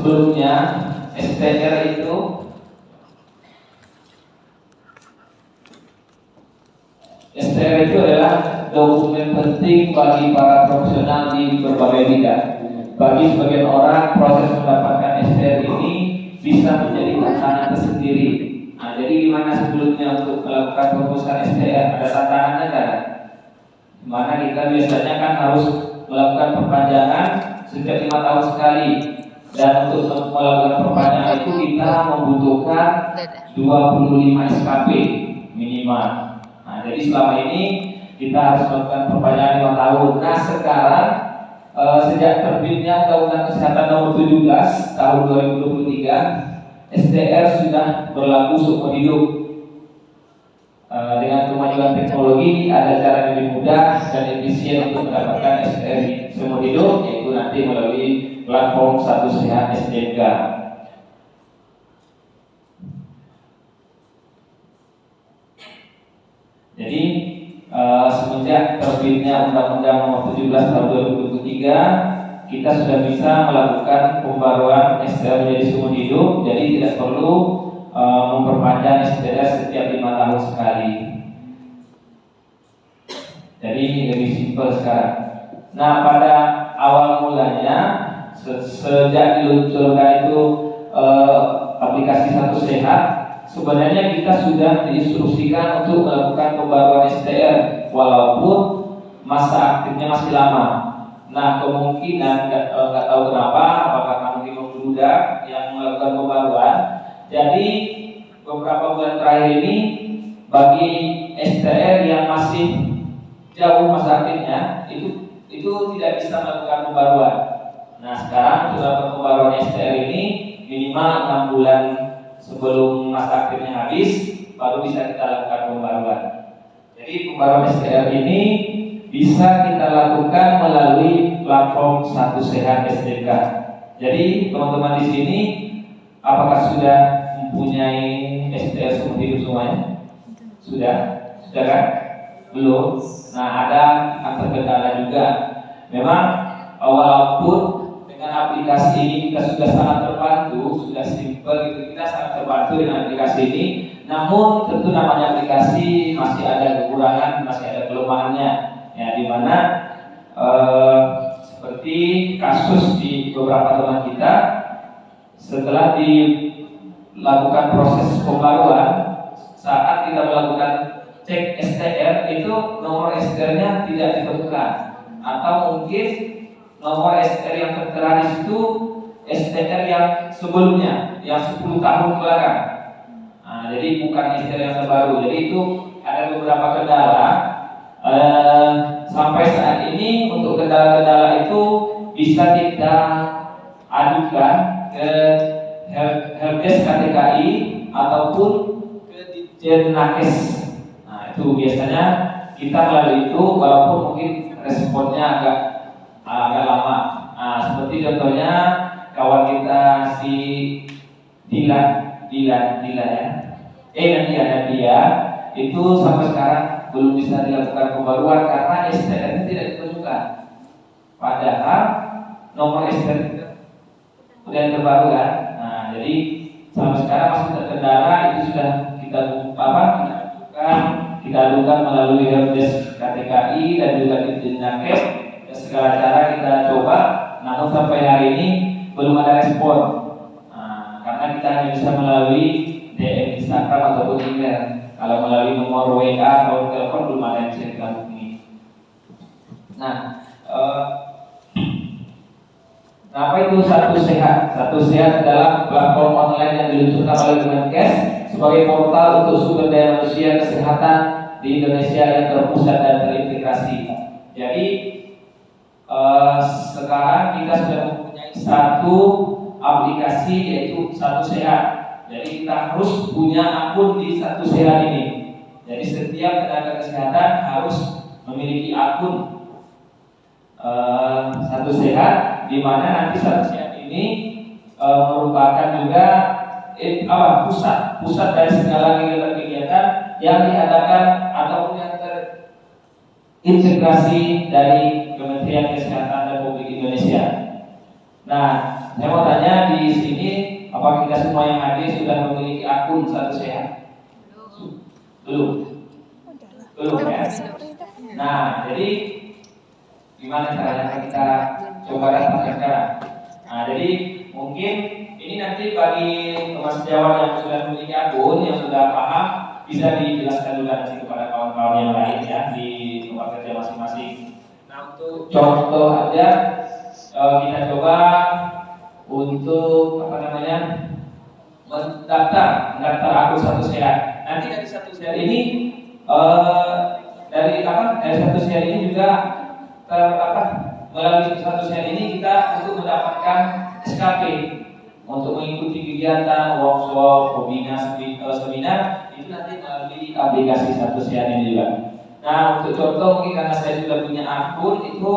sebelumnya STR itu adalah dokumen penting bagi para profesional di berbagai bidang. Bagi sebagian orang, proses mendapatkan STR ini bisa menjadi tantangan tersendiri. Nah, jadi gimana sebelumnya untuk melakukan perumusan STR? Ada tantangannya kan? Dimana kita biasanya kan harus melakukan perpanjangan setiap 5 tahun sekali. Dan untuk melakukan perpanjangan itu kita membutuhkan 25 SKP minimal. Nah, jadi selama ini kita harus melakukan perpanjangan 5 tahun. Nah, sekarang sejak terbitnya Undang-Undang Kesehatan Nomor 17 Tahun 2023, STR sudah berlaku seumur hidup. Dengan kemajuan teknologi, ada cara yang lebih mudah dan efisien untuk mendapatkan STR seumur hidup, yaitu nanti melalui platform Satu Sehat SDK. Jadi semenjak terbitnya Undang-Undang Nomor 17 Tahun 2023, kita sudah bisa melakukan pembaruan STR menjadi seumur hidup. Jadi tidak perlu memperpanjang STR setiap 5 tahun sekali. Jadi lebih simpel sekarang. Nah, pada awal mulanya sejak diluncurkan itu aplikasi Satu Sehat, sebenarnya kita sudah diinstruksikan untuk melakukan pembaruan STR walaupun masa aktifnya masih lama. Nah, kemungkinan nggak tahu kenapa, apakah mungkin membludak yang melakukan pembaruan. Jadi beberapa bulan terakhir ini bagi STR yang masih jauh masa aktifnya itu tidak bisa melakukan pembaruan. Nah, sekarang untuk melakukan pembaruan STR ini minimal 6 bulan sebelum masa aktifnya habis baru bisa kita lakukan pembaruan. Jadi pembaruan STR ini bisa kita lakukan melalui platform Satu Sehat SDK. Jadi teman-teman di sini apakah sudah mempunyai STR seumur hidup semuanya? Sudah kan? Belum. Nah, ada terkendala juga. Memang walaupun dengan aplikasi ini kita sudah sangat terbantu, sudah simpel gitu, kita sangat terbantu dengan aplikasi ini. Namun tentu namanya aplikasi masih ada kekurangan, masih ada kelemahannya. Ya, di mana seperti kasus di beberapa teman kita setelah dilakukan proses pembaruan, saat kita melakukan cek STR itu nomor STR-nya tidak ditemukan, atau mungkin nomor STR yang tertera di situ STR yang sebelumnya, yang 10 tahun belakang. Nah, jadi bukan STR yang terbaru. Jadi itu ada beberapa kendala. Sampai saat ini untuk kendala-kendala itu bisa kita adukan ke Helpdesk KTKI ataupun ke Ditjen Nakes. Nah, itu biasanya kita melalui itu, walaupun mungkin responnya agak lama. Nah, seperti contohnya kawan kita si Dila ya, Nadia itu sampai sekarang belum bisa dilakukan pembaruan karena STR tidak ditemukan. Padahal nomor STR sudah terbaru kan. Nah, jadi sampai sekarang masih terkendala. Itu sudah kita adukan melalui Helpdesk KTKI dan juga Ditjen Nakes. Segala cara kita coba, namun sampai hari ini belum ada respon. Nah, karena kita hanya bisa melalui DM Instagram ataupun email. Kalau melalui nomor WA atau telepon belum ada yang bisa kita hubungi. Nah, apa itu Satu Sehat? Satu Sehat adalah platform online yang diluncurkan oleh Kemenkes sebagai portal untuk sumber daya manusia kesehatan di Indonesia yang terpusat dan terintegrasi. Jadi sekarang kita sudah mempunyai satu aplikasi yaitu Satu Sehat. Jadi kita harus punya akun di Satu Sehat ini. Jadi setiap tenaga kesehatan harus memiliki akun Satu Sehat, di mana nanti Satu Sehat ini merupakan juga pusat dari segala kegiatan yang diadakan ataupun yang terintegrasi dari Kementerian Kesehatan Republik Indonesia. Nah, saya mau tanya di sini, apakah kita semua yang hadir sudah memiliki akun Satu Sehat? Belum. Belum ya? Nah, jadi gimana caranya kita coba daftarkan sekarang? Nah, jadi mungkin ini nanti bagi teman sejawat yang sudah memiliki akun, yang sudah paham, bisa dijelaskan juga nanti kepada kawan-kawan yang lain ya di tempat kerja masing-masing. Nah, untuk contoh aja, kita coba untuk mendaftar akun Satu Sehat. Nanti dari Satu Sehat ini dari Satu Sehat ini juga melalui Satu Sehat ini kita untuk mendapatkan SKP untuk mengikuti kegiatan, workshop, seminar itu nanti melalui aplikasi Satu Sehat ini juga. Nah, untuk contoh mungkin karena saya sudah punya akun itu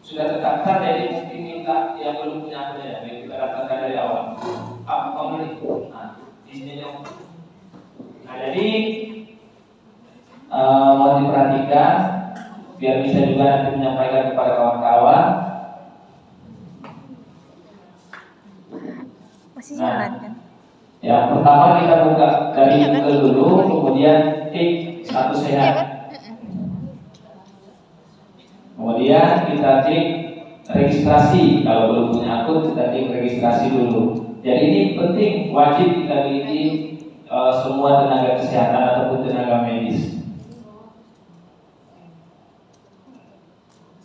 sudah terdaftar, jadi mungkin kita yang belum punya akun ya, kita daftarkan dari awal. Nah, di sini dong. Nah, jadi mohon diperhatikan biar bisa juga nanti menyampaikan kepada kawan-kawan. Masih jalan kan? Yang pertama kita buka dari Google dulu, kemudian klik Satu Sehat. Kemudian kita klik registrasi. Kalau belum punya akun, kita klik registrasi dulu. Jadi ini penting, wajib kita miliki semua tenaga kesehatan ataupun tenaga medis.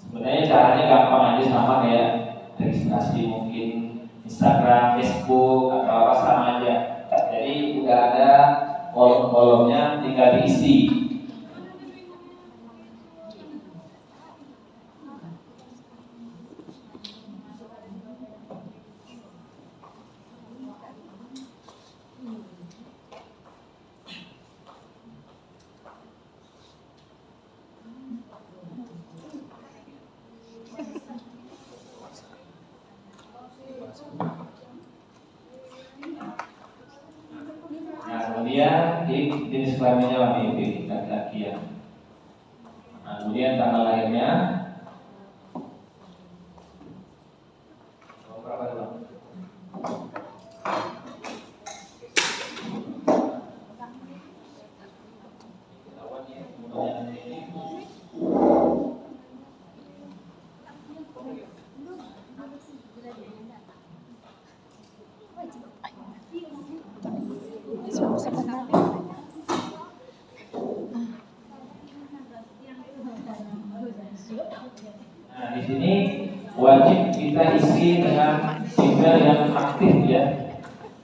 Sebenarnya caranya gampang aja, sama kayak registrasi mungkin Instagram, Facebook atau apa, sama aja. Jadi udah ada kolom-kolomnya, tinggal diisi. Nah, kemudian di jenis kelaminnya laki laki ya. Nah, kemudian tanggal lahirnya. Berapa dulu? Nah, di sini wajib kita isi dengan email yang aktif ya,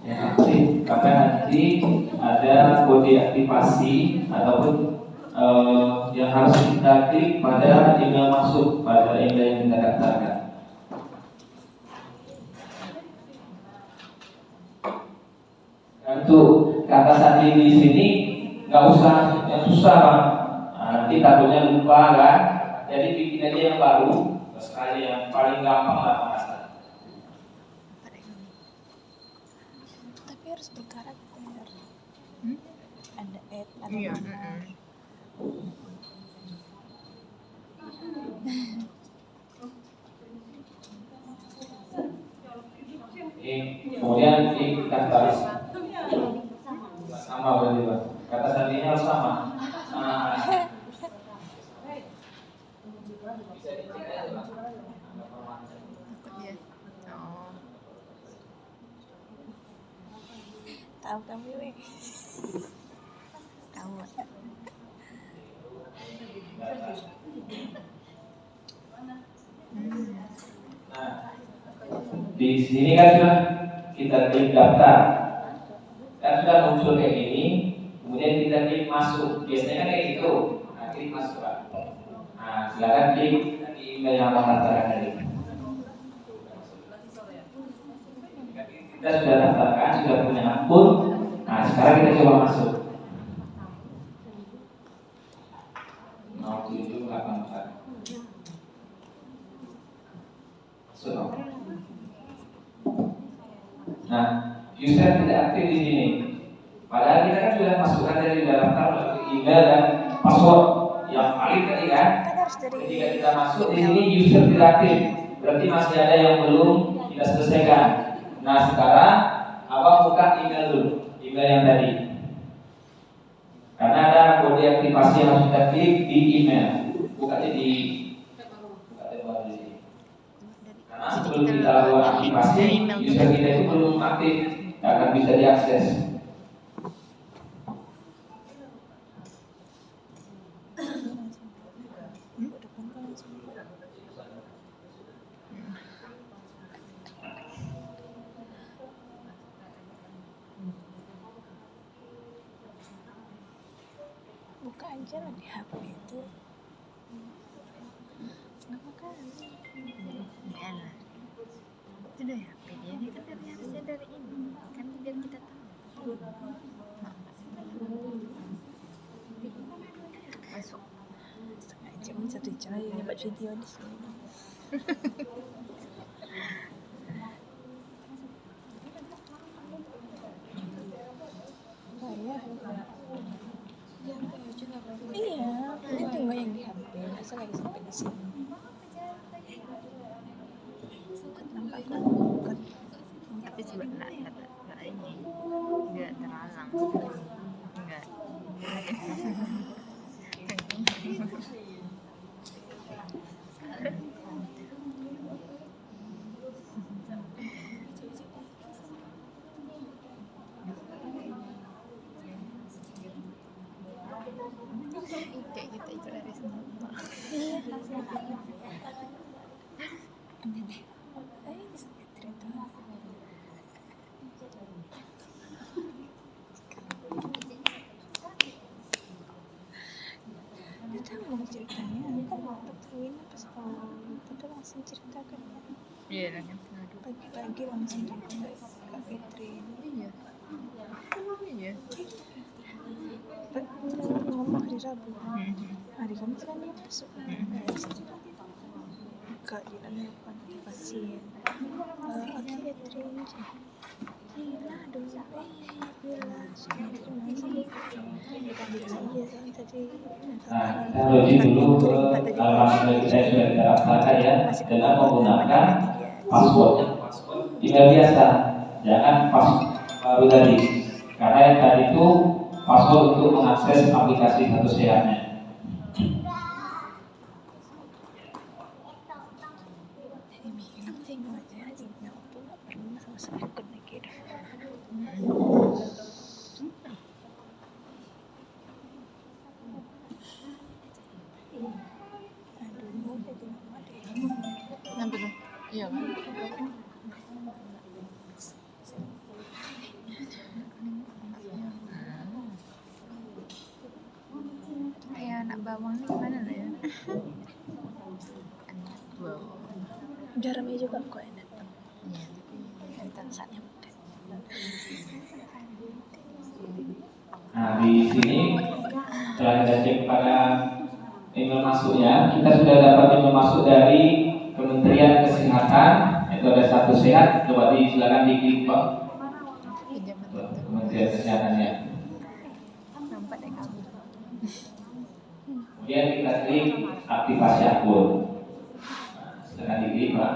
yang aktif, karena nanti ada kode aktivasi ataupun yang harus kita klik pada email masuk, pada email yang kita daftarkan. Untuk kata sandi di sini nggak usah yang susah Bang. Nah, nanti takutnya lupa kan. Jadi bikin aja yang baru, terus aja yang paling gampang lah merasa. Tapi harus berkarat benar. Ada ada. Iya. Kemudian daftar sama berarti Bang. Kata sandinya harus sama. Bisa dicek aja Bang. Tahu kamu weh. Tahu. Nah, di sini kan sudah kita klik daftar, kan sudah muncul kayak gini, kemudian kita klik masuk. Biasanya kan kayak gitu. Nah, klik masuk Pak. Nah, silakan klik di email yang mendaftarkan tadi. Kita sudah daftarkan, sudah punya akun. Nah, sekarang kita coba masuk. 0784. Masuk. Nah, user tidak aktif di sini. Padahal kita kan sudah masukkan dari daftar melalui email dan password yang valid tadi kan. Ketika kita masuk di sini user tidak aktif. Berarti masih ada yang belum kita selesaikan. Nah sekarang Abang buka email dulu, email yang tadi. Karena ada kode aktivasi yang harus kita klik di email. Bukanya di karena sebelum kita lakukan aktivasi, user kita itu belum aktif, tidak akan bisa diakses. Buka aja lah di HP itu. Nggak makan. Enggak lah. Itu dari HP dia kan dari harusnya dari ini kan biar kita tahu. Masuk. Setengah jam, 1 jam aja buat video di sini. Iya, ini tunggu yang di HP, masa lagi sampai di sini. Nampak kan? Tapi sebenarnya enggak ini enggak terhalang. Enggak. Kayak kita itu dari semua. Dia tahu ceritanya, aku mau tahuin apa sekolah, udah langsung ceritakan. Iya kan. Pagi-pagi langsung telepon Kak Fitrin. Iya. Iya. Ngomong hari Rabu. Hari Kamis kan dia masuk Kak di telepon pasien. Oke Fitrin. Gila dong, gila. Terima kasih. Iya tadi. Nah, kita login dulu ke alamat email kita yang sudah kita daftarkan ya, dengan menggunakan passwordnya email biasa, jangan password baru tadi. Karena yang tadi itu password untuk mengakses aplikasi Satu Sehatnya. Nanti tuh. Iya kan? Kayak anak bawang nih gimana lah ya? Anak bawang. Jarumnya juga kok yang datang. Iya, tapi kita Saatnya makan. Nah di sini setelah kita cek pada email masuknya, kita sudah dapat email masuk dari Kementerian Kesehatan, itu ada Satu Sehat. Coba silakan diklik Pak. Kementerian Kesehatannya. nampak deh kamu. Kemudian kita klik aktivasi akun. Nah, silakan diklik Pak.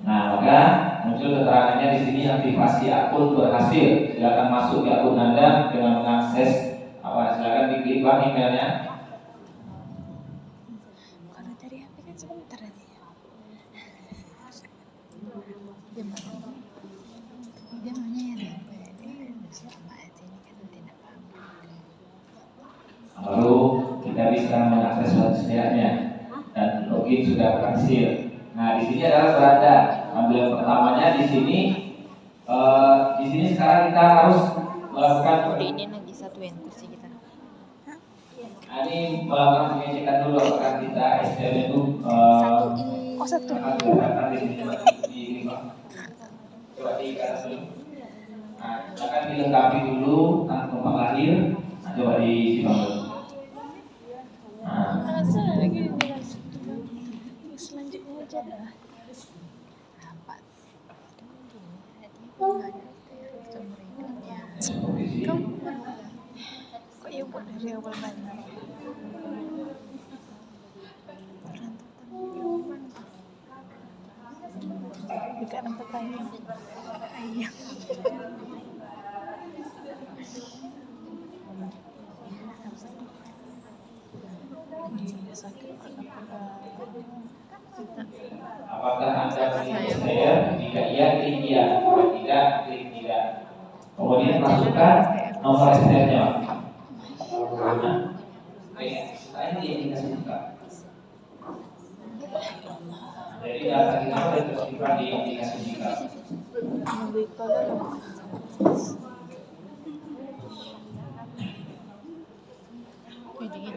Nah maka muncul keterangannya di sini aktivasi akun berhasil. Silakan masuk ke akun Anda dengan mengakses apa? Silakan diklik Pak emailnya. Kalau dari HP kan sebentar aja ya. Dia maunya ya sama aja ini kan tidak paham. Baru kita bisa mengakses website-nya dan login sudah berhasil. Nah di sini adalah beranda. Tampilan pertamanya di sini. Di sini sekarang kita harus melakukan. Udah ini lagi satu yang kursi kita. Nah, ini melakukan pengecekan dulu apakah kita STM itu Satu i. Oh satu. akan di sini di Pak. Coba diikat dulu. Nah, silakan dilengkapi dulu tentang tempat lahir. Nah, coba disimak dulu. Nah, Masa lagi selanjutnya aja dah. Apa? posisi. Kok ya buat dari awal banget. Dekat nampak ayam. Ayam. Dia dah sakit Tidak. Apakah Anda mengikuti saya? Jika iya, klik iya. Jika tidak, klik tidak. Kemudian masukkan nomor STR-nya. Setelah ini yang kita buka. Jadi data kita sudah tersimpan di aplikasi kita. Ambil kalau Dingin.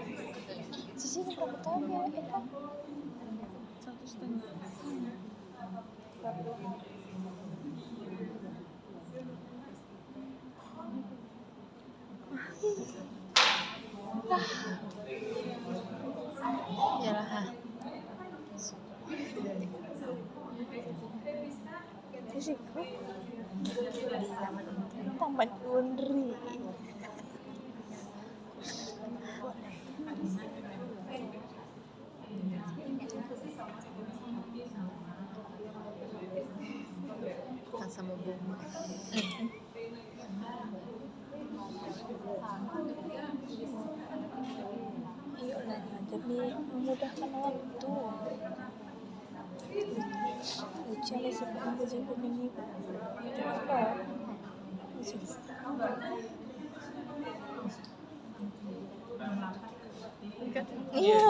Cici berapa tahun ya? Eta 1,5. Yalah ha. Cici Taman Undri. Kan sama bunga. Iyalah, demi memudahkan waktu. Ujian sebelum berjemput ini. Apa? Iya.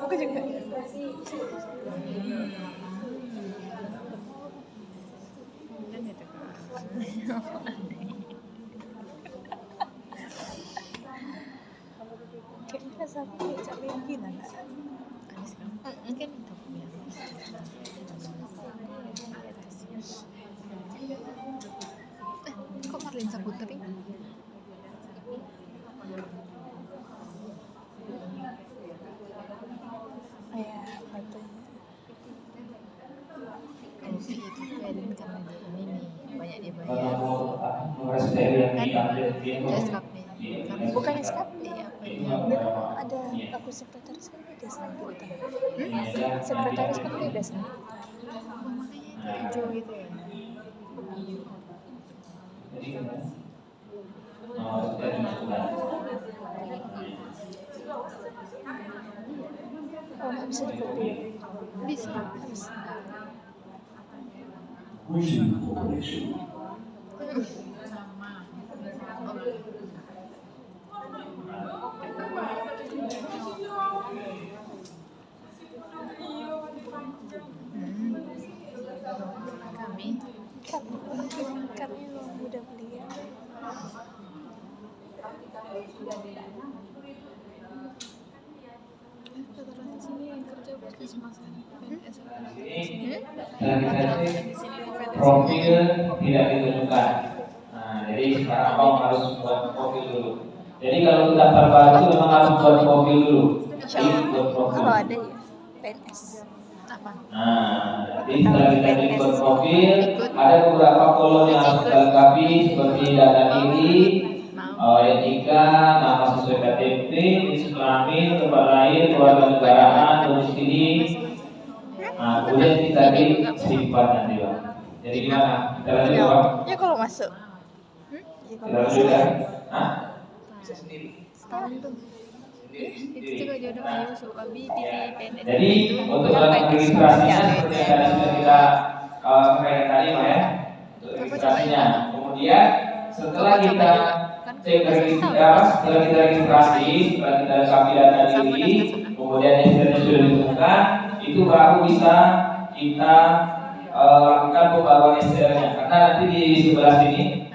Aku juga. Kan gitu kan. Kayaknya sampai lagi lah. Ada sekarang. Mungkin itu ya. Kok Marlin Saputra ini? Ayah, fotonya. Kalau sih itu kan karena dia ini nih banyak dia bayar. Nomor STR yang diambil di SKP. Bukan SKP. Iya, apa dia? Memang ada aku sekretaris kan beda sama kita. Sekretaris kan beda sama kita. Oh, makanya itu hijau gitu ya. Jadi nomor STR masukkan. Oh, nggak bisa dikopi. Bisa. Bisa. Wishing Corporation. Kami Kami memang muda belia. rata-rata sini yang kerja puskesmas kan PNS Profil tidak ditentukan. Nah, jadi sekarang abang harus buat profil dulu. Jadi kalau daftar baru memang harus buat profil dulu. Jadi buat profil. Kalau ada ya PNS. apa? Nah, jadi setelah kita klik buat profil, ada beberapa kolom yang harus kita lengkapi seperti data diri, NIK, nama sesuai KTP, jenis kelamin, tempat lahir, keluarga negaraan, domisili. Nah, kemudian kita klik simpan nanti bang. Jadi gimana? Kita lanjut bang? Ya kalau masuk. Ya Kita kalau lanjut masuk. kan? Hah? Bisa sendiri. Setahun tuh. Itu juga jodoh ayo suka PNS. Jadi untuk alat registrasinya seperti yang tadi sudah kita sampaikan tadi Pak ya, untuk registrasinya. Kemudian setelah kita cek registrasi, setelah kita registrasi, setelah kita lengkapi data diri, kemudian STR-nya sudah ditemukan, itu baru bisa kita lakukan pembaruan STR-nya. Karena nanti di sebelah sini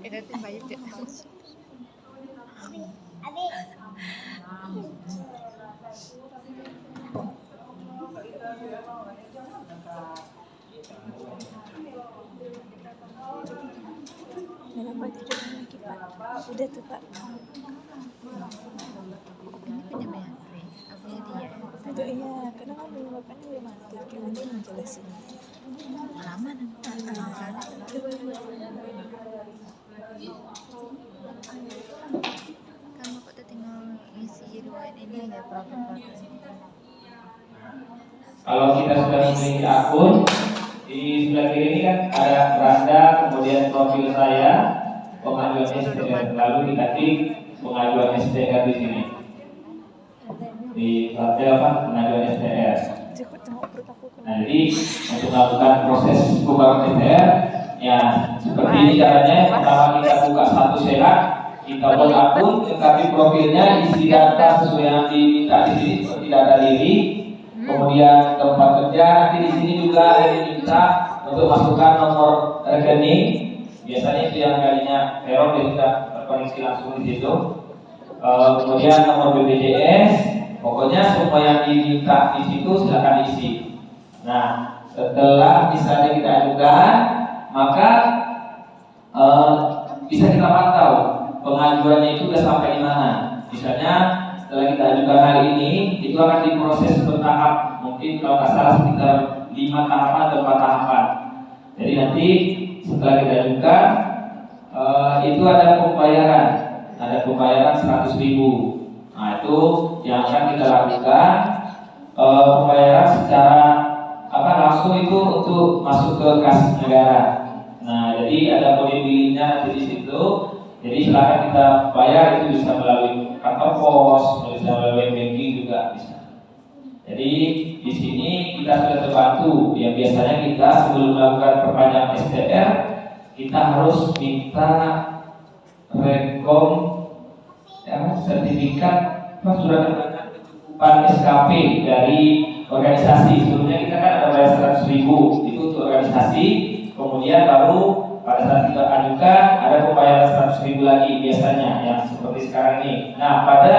Itu tuh banyak deh. Kenapa tidak lagi Pak? Sudah tuh Pak. Ini punya Mayatri, apa ya dia? Itu iya, karena kan dulu bapaknya udah mati. Cuma dia menjelasin. Lama nanti. Kan bapak tuh tinggal ngisi jadi ya profil. Kalau kita sudah memiliki akun, di sebelah kiri ini kan ada beranda, kemudian profil saya, pengajuan STR, lalu diketik pengajuan STR di sini. Di tabel apa pengajuan STR. Nah, jadi untuk melakukan proses pembaruan STR, ya seperti ini caranya. Pertama kita buka satu sehat, kita buat akun, tetapi profilnya isi data sesuai yang diminta di sini seperti data diri. Kemudian tempat kerja, nanti di sini juga ada diminta untuk masukkan nomor rekening. Biasanya itu yang kalinya error, jadi kita terkoneksi langsung di situ. Kemudian nomor BPJS, pokoknya semua yang diminta di situ silakan isi. Nah, setelah misalnya kita ajukan, maka bisa kita pantau pengajuannya itu sudah sampai di mana. Misalnya setelah kita ajukan hari ini, itu akan diproses bertahap. Mungkin kalau nggak salah sekitar 5 tahapan atau 4 tahapan. Jadi nanti setelah kita ajukan, itu ada pembayaran 100.000. Nah itu yang akan kita lakukan, pembayaran secara langsung itu untuk masuk ke kas negara. Nah jadi ada kode billingnya nanti di situ. Jadi silakan kita bayar, itu bisa melalui kantor pos, bisa melalui banking juga bisa. Jadi di sini kita sudah terbantu. Ya biasanya kita sebelum melakukan perpanjangan STR, kita harus minta rekom sertifikat surat kecukupan SKP dari organisasi. Sebelumnya kita kan ada bayar 100.000 itu untuk organisasi, kemudian baru pada saat kita ajukan ada pembayaran 100.000 lagi biasanya yang seperti sekarang ini. Nah pada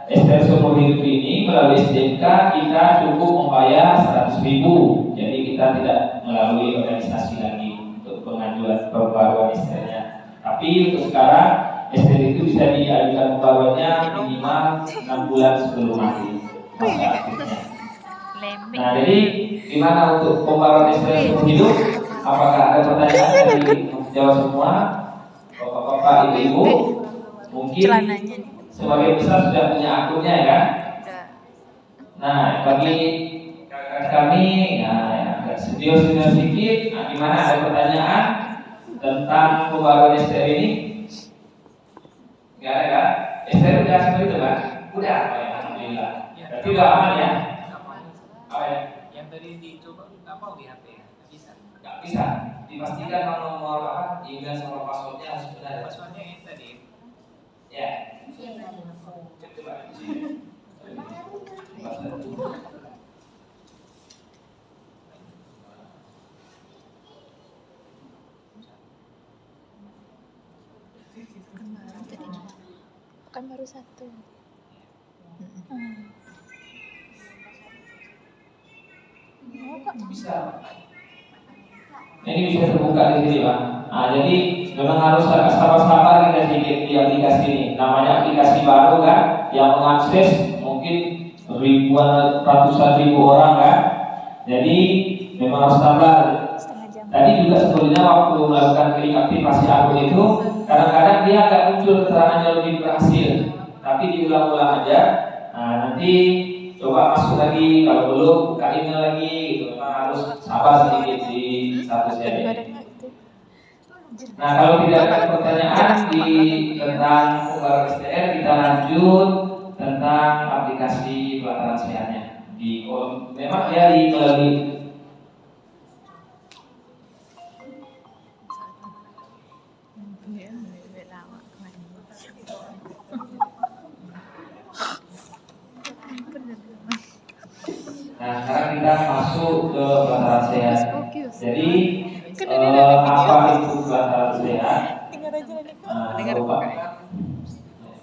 STR seumur hidup ini melalui SDK kita cukup membayar 100.000. Jadi kita tidak melalui organisasi lagi untuk pengajuan pembaruan STR-nya. Tapi untuk sekarang STR itu bisa diajukan pembaruannya minimal 6 bulan sebelum mati masa aktifnya. Nah jadi gimana untuk pembaruan STR seumur hidup? Apakah ada pertanyaan dari jawab semua? Bapak-bapak, ibu-ibu, mungkin sebagai besar sudah punya akunnya ya kan? Nah bagi kami ya agak studio sedikit. Nah, gimana, ada pertanyaan tentang pembaruan STR ini? Gak ada kan? STR udah seperti itu kan? Udah, ya, alhamdulillah. Berarti udah aman ya? Apa ya? Yang tadi dicoba apa di HP ya? Bisa? Gak bisa. Dipastikan nomor email sama passwordnya harus benar. Passwordnya yang tadi. Ya. Coba di sini. Bukan baru satu. Bisa. Ini bisa terbuka di sini, Pak. Nah, jadi memang harus agak sabar-sabar kita sedikit di aplikasi ini. Namanya aplikasi baru kan, yang mengakses mungkin ribuan, ratusan ribu orang kan. Jadi memang harus sabar. Tadi juga sebetulnya waktu melakukan klik aktivasi akun itu, kadang-kadang dia agak muncul keterangannya lebih berhasil, tapi diulang-ulang aja. Nah, nanti coba masuk lagi, kalau belum buka email lagi gitu. Memang harus sabar sedikit di statusnya ini. Nah, kalau tidak ada pertanyaan tentang pembaruan STR, kita lanjut tentang aplikasi pelataran sehatnya. Memang dia melalui Nah, sekarang kita masuk ke pelataran sehat. Jadi apa itu pelataran sehat? Coba.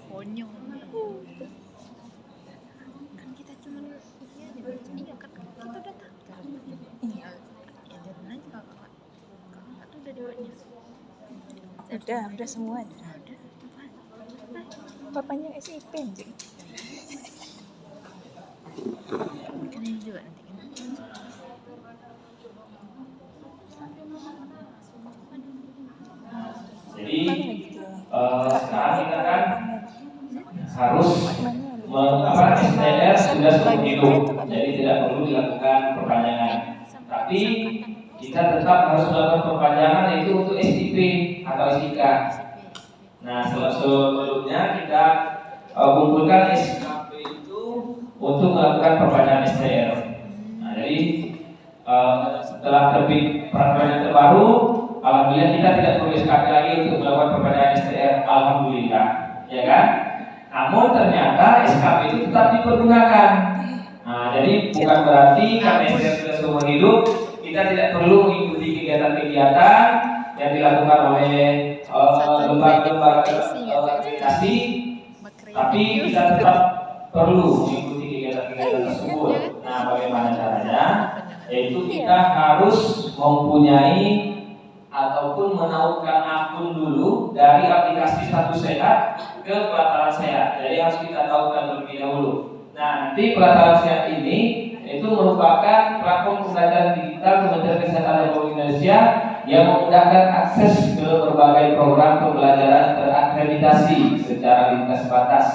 Konyol. Kan kita cuma kan kita udah tahu. Iya. Ya jangan aja kakak. Kakak tuh udah dibuatnya. Udah semua. Papanya SIP anjing. Kan ini juga nanti kan. Jadi sekarang kita kan harus STR sudah seumur hidup, jadi tidak perlu dilakukan perpanjangan. Tapi kita tetap harus melakukan perpanjangan yaitu untuk SIP atau SIK. Nah, sebelumnya kita kumpulkan SKP itu untuk melakukan perpanjangan STR. Nah, jadi setelah terbit peraturan yang terbaru, alhamdulillah kita tidak perlu SKP lagi untuk melakukan perpanjangan STR. Alhamdulillah, ya kan? Namun ternyata SKP itu tetap dipergunakan. Nah, jadi bukan berarti karena STR sudah seumur hidup kita tidak perlu mengikuti kegiatan-kegiatan yang dilakukan oleh lembaga-lembaga akreditasi, tapi kita tetap perlu mengikuti kegiatan-kegiatan tersebut. Nah, bagaimana caranya? Yaitu kita harus mempunyai ataupun menautkan akun dulu dari aplikasi Satu Sehat ke Pelataran Sehat. Jadi harus kita tautkan terlebih dahulu. Nah, nanti Pelataran Sehat ini itu merupakan platform pembelajaran digital Kementerian Kesehatan Republik Indonesia yang memudahkan akses ke berbagai program pembelajaran terakreditasi secara lintas batas.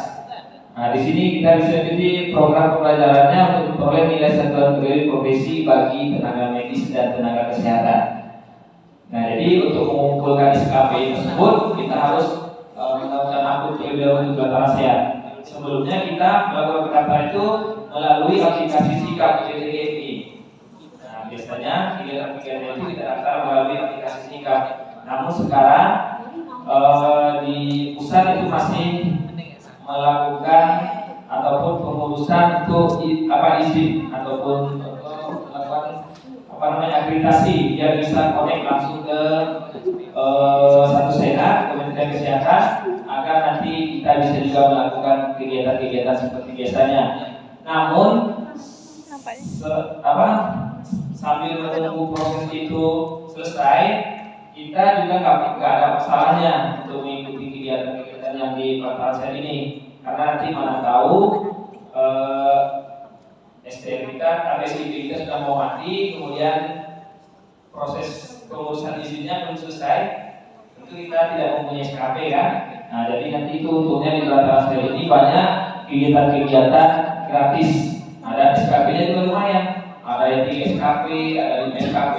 Nah, di sini kita bisa ikuti program pembelajarannya untuk memperoleh nilai satuan kredit profesi bagi tenaga medis dan tenaga kesehatan. Nah, jadi untuk mengumpulkan SKP tersebut kita harus melakukan akun terlebih dahulu di Pelataran Sehat. Sebelumnya kita melakukan pendaftaran itu melalui aplikasi Sikap JTGI. Nah, biasanya kegiatan-kegiatan itu kita daftar melalui aplikasi Sikap. Namun sekarang di pusat itu masih melakukan ataupun pengurusan untuk izin ataupun melakukan akreditasi biar bisa connect langsung ke Satu Sehat Kementerian Kesehatan agar nanti kita bisa juga melakukan kegiatan-kegiatan seperti biasanya. Namun sambil menunggu proses itu selesai, kita juga nggak ada masalahnya untuk mengikuti kegiatan-kegiatan yang di Pelataran Sehat ini, karena nanti mana tahu STR kita atau SIP kita sudah mau mati, kemudian proses pengurusan izinnya belum selesai, tentu kita tidak mempunyai SKP kan. Nah, jadi nanti itu untungnya di Pelataran Sehat ini banyak kegiatan-kegiatan gratis. Ada SKP-nya juga lumayan, ada yang 3 SKP, ada 5 SKP.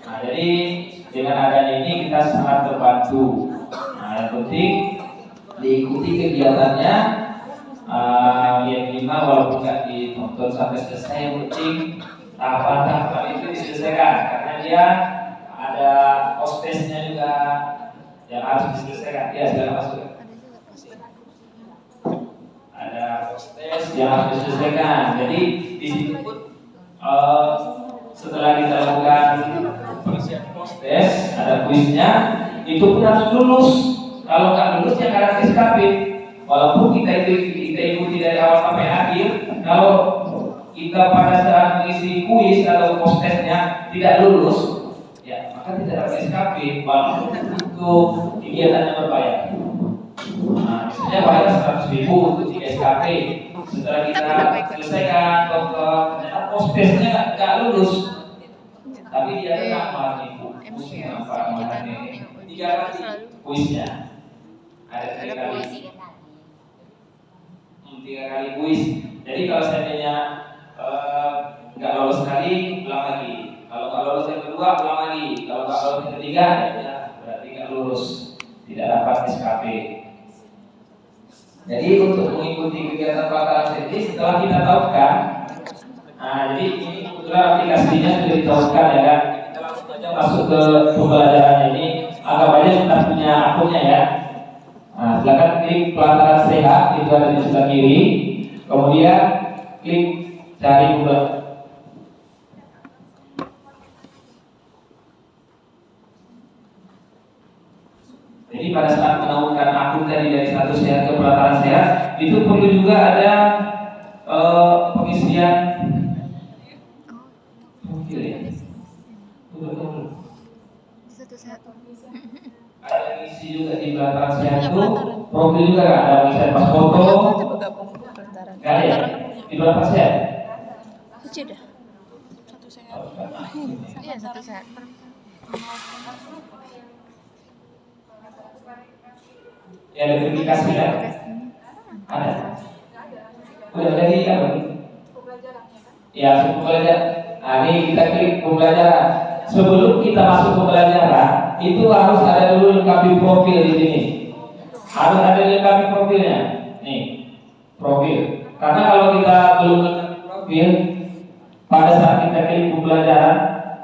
Nah, jadi dengan adanya ini kita sangat terbantu. Nah, yang penting diikuti kegiatannya. Yang kelima, walaupun nggak ditonton sampai selesai, yang penting tahapan-tahapan itu diselesaikan, karena dia ada postesnya juga yang harus diselesaikan. Ya, sudah masuk. Ada postes yang harus diselesaikan. Jadi di situ pun setelah kita lakukan persiapan postes, ada kuisnya, itu pun harus lulus. Kalau nggak lulus ya nggak ada SKP. Walaupun kita ikuti dari awal sampai akhir, kalau kita pada saat mengisi kuis atau postesnya tidak lulus, ya maka tidak ada SKP, walaupun itu kegiatannya berbayar. Nah, misalnya bayar 100.000 untuk 3 SKP. Setelah kita selesaikan, ternyata postesnya nggak lulus, tapi dia tetap mengalami kuisnya 3 kali kuisnya. Ada 3 kali. 3 kali kuis. Jadi kalau seandainya nggak lolos sekali, ulang lagi. Kalau nggak lolos yang kedua, ulang lagi. Kalau nggak lolos yang ketiga, ya berarti nggak lulus, tidak dapat SKP. Jadi untuk mengikuti kegiatan Pelataran Sehat ini setelah kita tautkan, nah jadi ini kebetulan aplikasinya sudah ditautkan ya kan. Kita langsung aja masuk ke pembelajarannya ini. Anggap aja kita punya akunnya ya. Nah, silakan klik Pelataran Sehat, itu ada di sebelah kiri. Kemudian klik cari Google. Jadi pada saat menautkan akun tadi dari Satu Sehat ke Pelataran Sehat, itu perlu juga ada pengisian profil ya. Satu Sehat. Ada isi juga di Pelataran Sehat itu profil juga kan? Ada pengisian pas foto. Gak ada ya? Di Pelataran Sehat? Sudah. Satu Sehat. Iya, Satu Sehat. Ya ada verifikasi ya? Ada. Udah lagi jadi apa? Ya, pembelajaran. Nah, ini kita klik pembelajaran. Sebelum kita masuk pembelajaran, itu harus ada dulu lengkapi profil di sini. Harus ada lengkapi profilnya. Nih, profil. Karena kalau kita belum lengkapi profil, pada saat kita klik pembelajaran,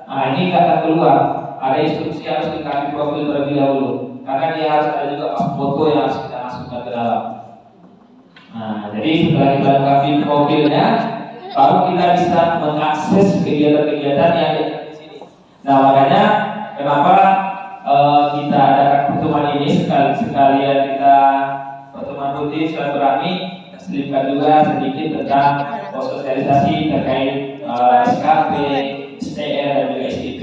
nah ini akan keluar. Ada instruksi harus lengkapi profil terlebih dahulu. Karena dia harus ada juga foto yang harus kita masukkan ke dalam. Nah, jadi setelah kita lengkapi profilnya, baru kita bisa mengakses kegiatan-kegiatan yang ada di sini. Nah, makanya kenapa kita adakan pertemuan ini sekalian kita pertemuan rutin silaturahmi, kita selipkan juga sedikit tentang sosialisasi terkait SKP, STR dan juga STP.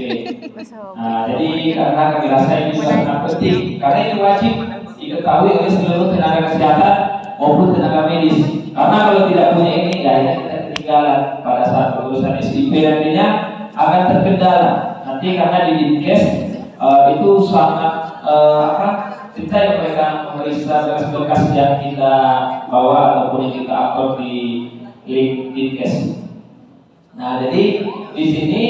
Nah, jadi karena kami rasa ini juga sangat penting, karena itu wajib diketahui oleh seluruh tenaga kesehatan maupun tenaga medis. Karena kalau tidak punya ini, ya kita ketinggalan pada saat urusan STP nantinya akan terkendala. Nanti karena di Dinkes itu sangat kita yang mereka memeriksa berkas-berkas yang kita bawa ataupun yang kita upload di link Dinkes. Nah, jadi di sini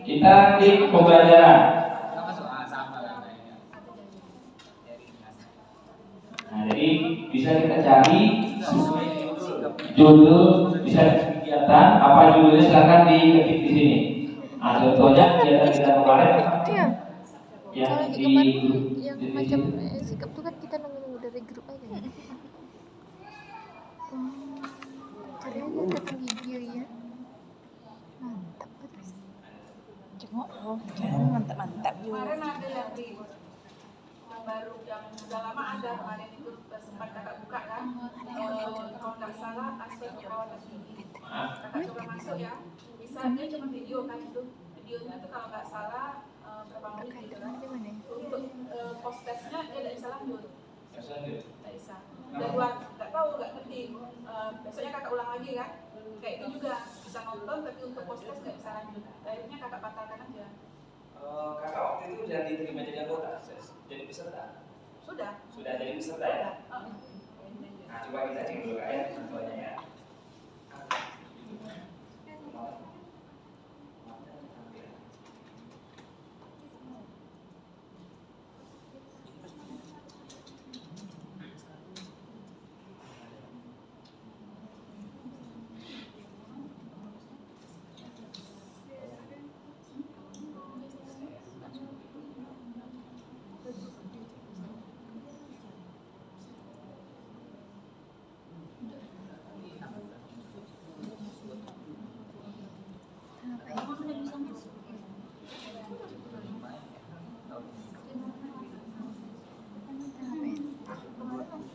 kita klik pembelajaran. Nah, jadi bisa kita cari sesuai judul, bisa kegiatan apa judulnya, silakan diketik di sini. Nah, contohnya kegiatan kita kemarin yang di yang macam sikap itu kan kita nunggu dari grup aja. Cari aja tentang video ya. Mantap betul. Cengok loh, mantap juga. Kemarin ada yang di yang baru yang sudah lama ada kemarin itu sempat kakak buka kan, kalau nggak salah aspek perawatan gigi. Kakak coba masuk ya, bisa dia cuma video kan itu, videonya itu kalau nggak salah berapa menit gitu kan. Untuk post testnya dia tidak bisa lanjut, nggak bisa. Dan buat nggak tahu nggak ngerti, besoknya kakak ulang lagi kan, kayak itu juga bisa nonton tapi untuk post test nggak bisa lanjut. Akhirnya kakak batalkan aja. Kakak waktu itu sudah diterima jadi anggota, jadi peserta. Sudah jadi peserta ya. Nah, coba kita cek dulu ya contohnya ya.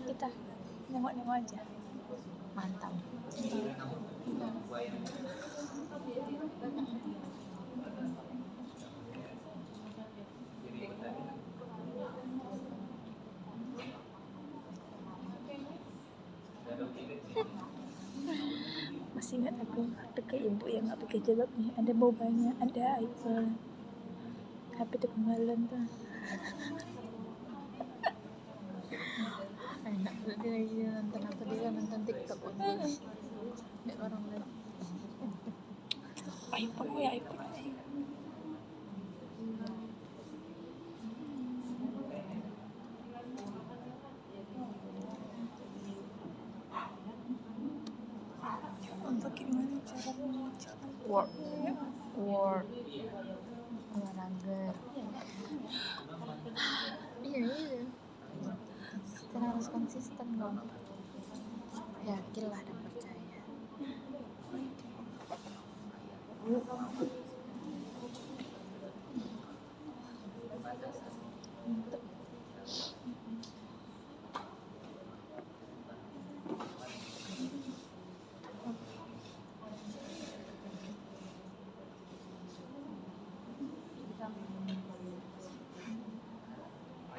Kita nengok-nengok aja. Mantap. Masih ingat aku dekat ibu yang nggak pakai jilbab nih, ada bobanya, ada iPhone, HP itu kemalan tuh. Enak tuh dia lagi nonton apa, dia nonton TikTok lagi, lihat orang lain. iPhone ya iPhone. Untuk gimana cara mengucapkan word olahraga. Iya konsisten, harus konsisten dong. Yakinlah dan percaya.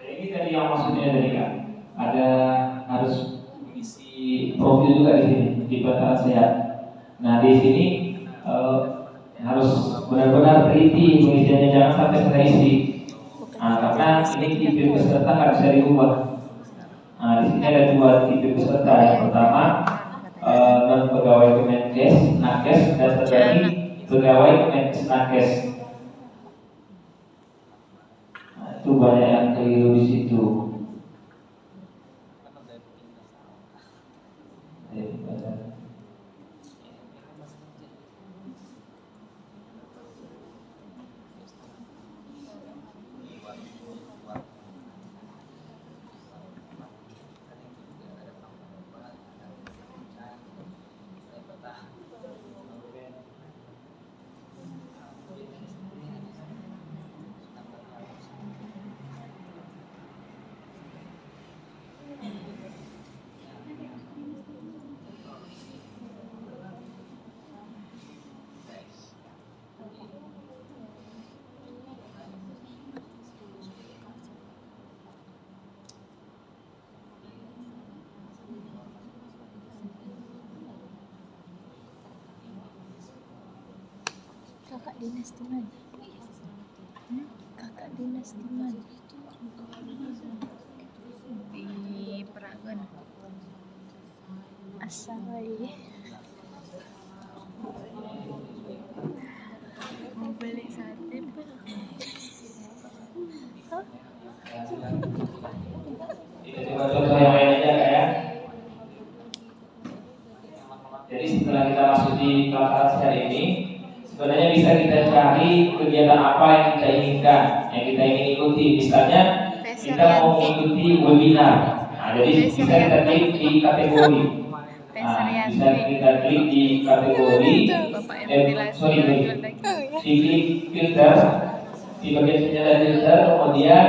Ini tadi yang maksudnya tadi kan, ada harus mengisi profil juga di sini di Pelataran Sehat. Nah di sini harus benar-benar teliti pengisiannya, jangan sampai setengah isi. Nah, karena ini tipe peserta nggak bisa diubah. Nah di sini ada dua tipe peserta. Yang pertama non pegawai Kemenkes, Nakes, dan satu lagi pegawai Kemenkes, Nakes. Nah, itu banyak yang keliru di situ. Kakak dinas di mana? Kakak dinas di mana? Di Peragan. Asal aja. Mau beli sate pak? Coba contoh yang lain aja Kak, ya. Jadi setelah kita masuk di kelas hari ini, sebenarnya bisa kita cari kegiatan apa yang kita inginkan, yang kita ingin ikuti. Misalnya kita mau mengikuti webinar, nah, jadi bisa kita klik di kategori. Nah, bisa kita klik di kategori. Di klik filter, di bagian penyelesaian filter, kemudian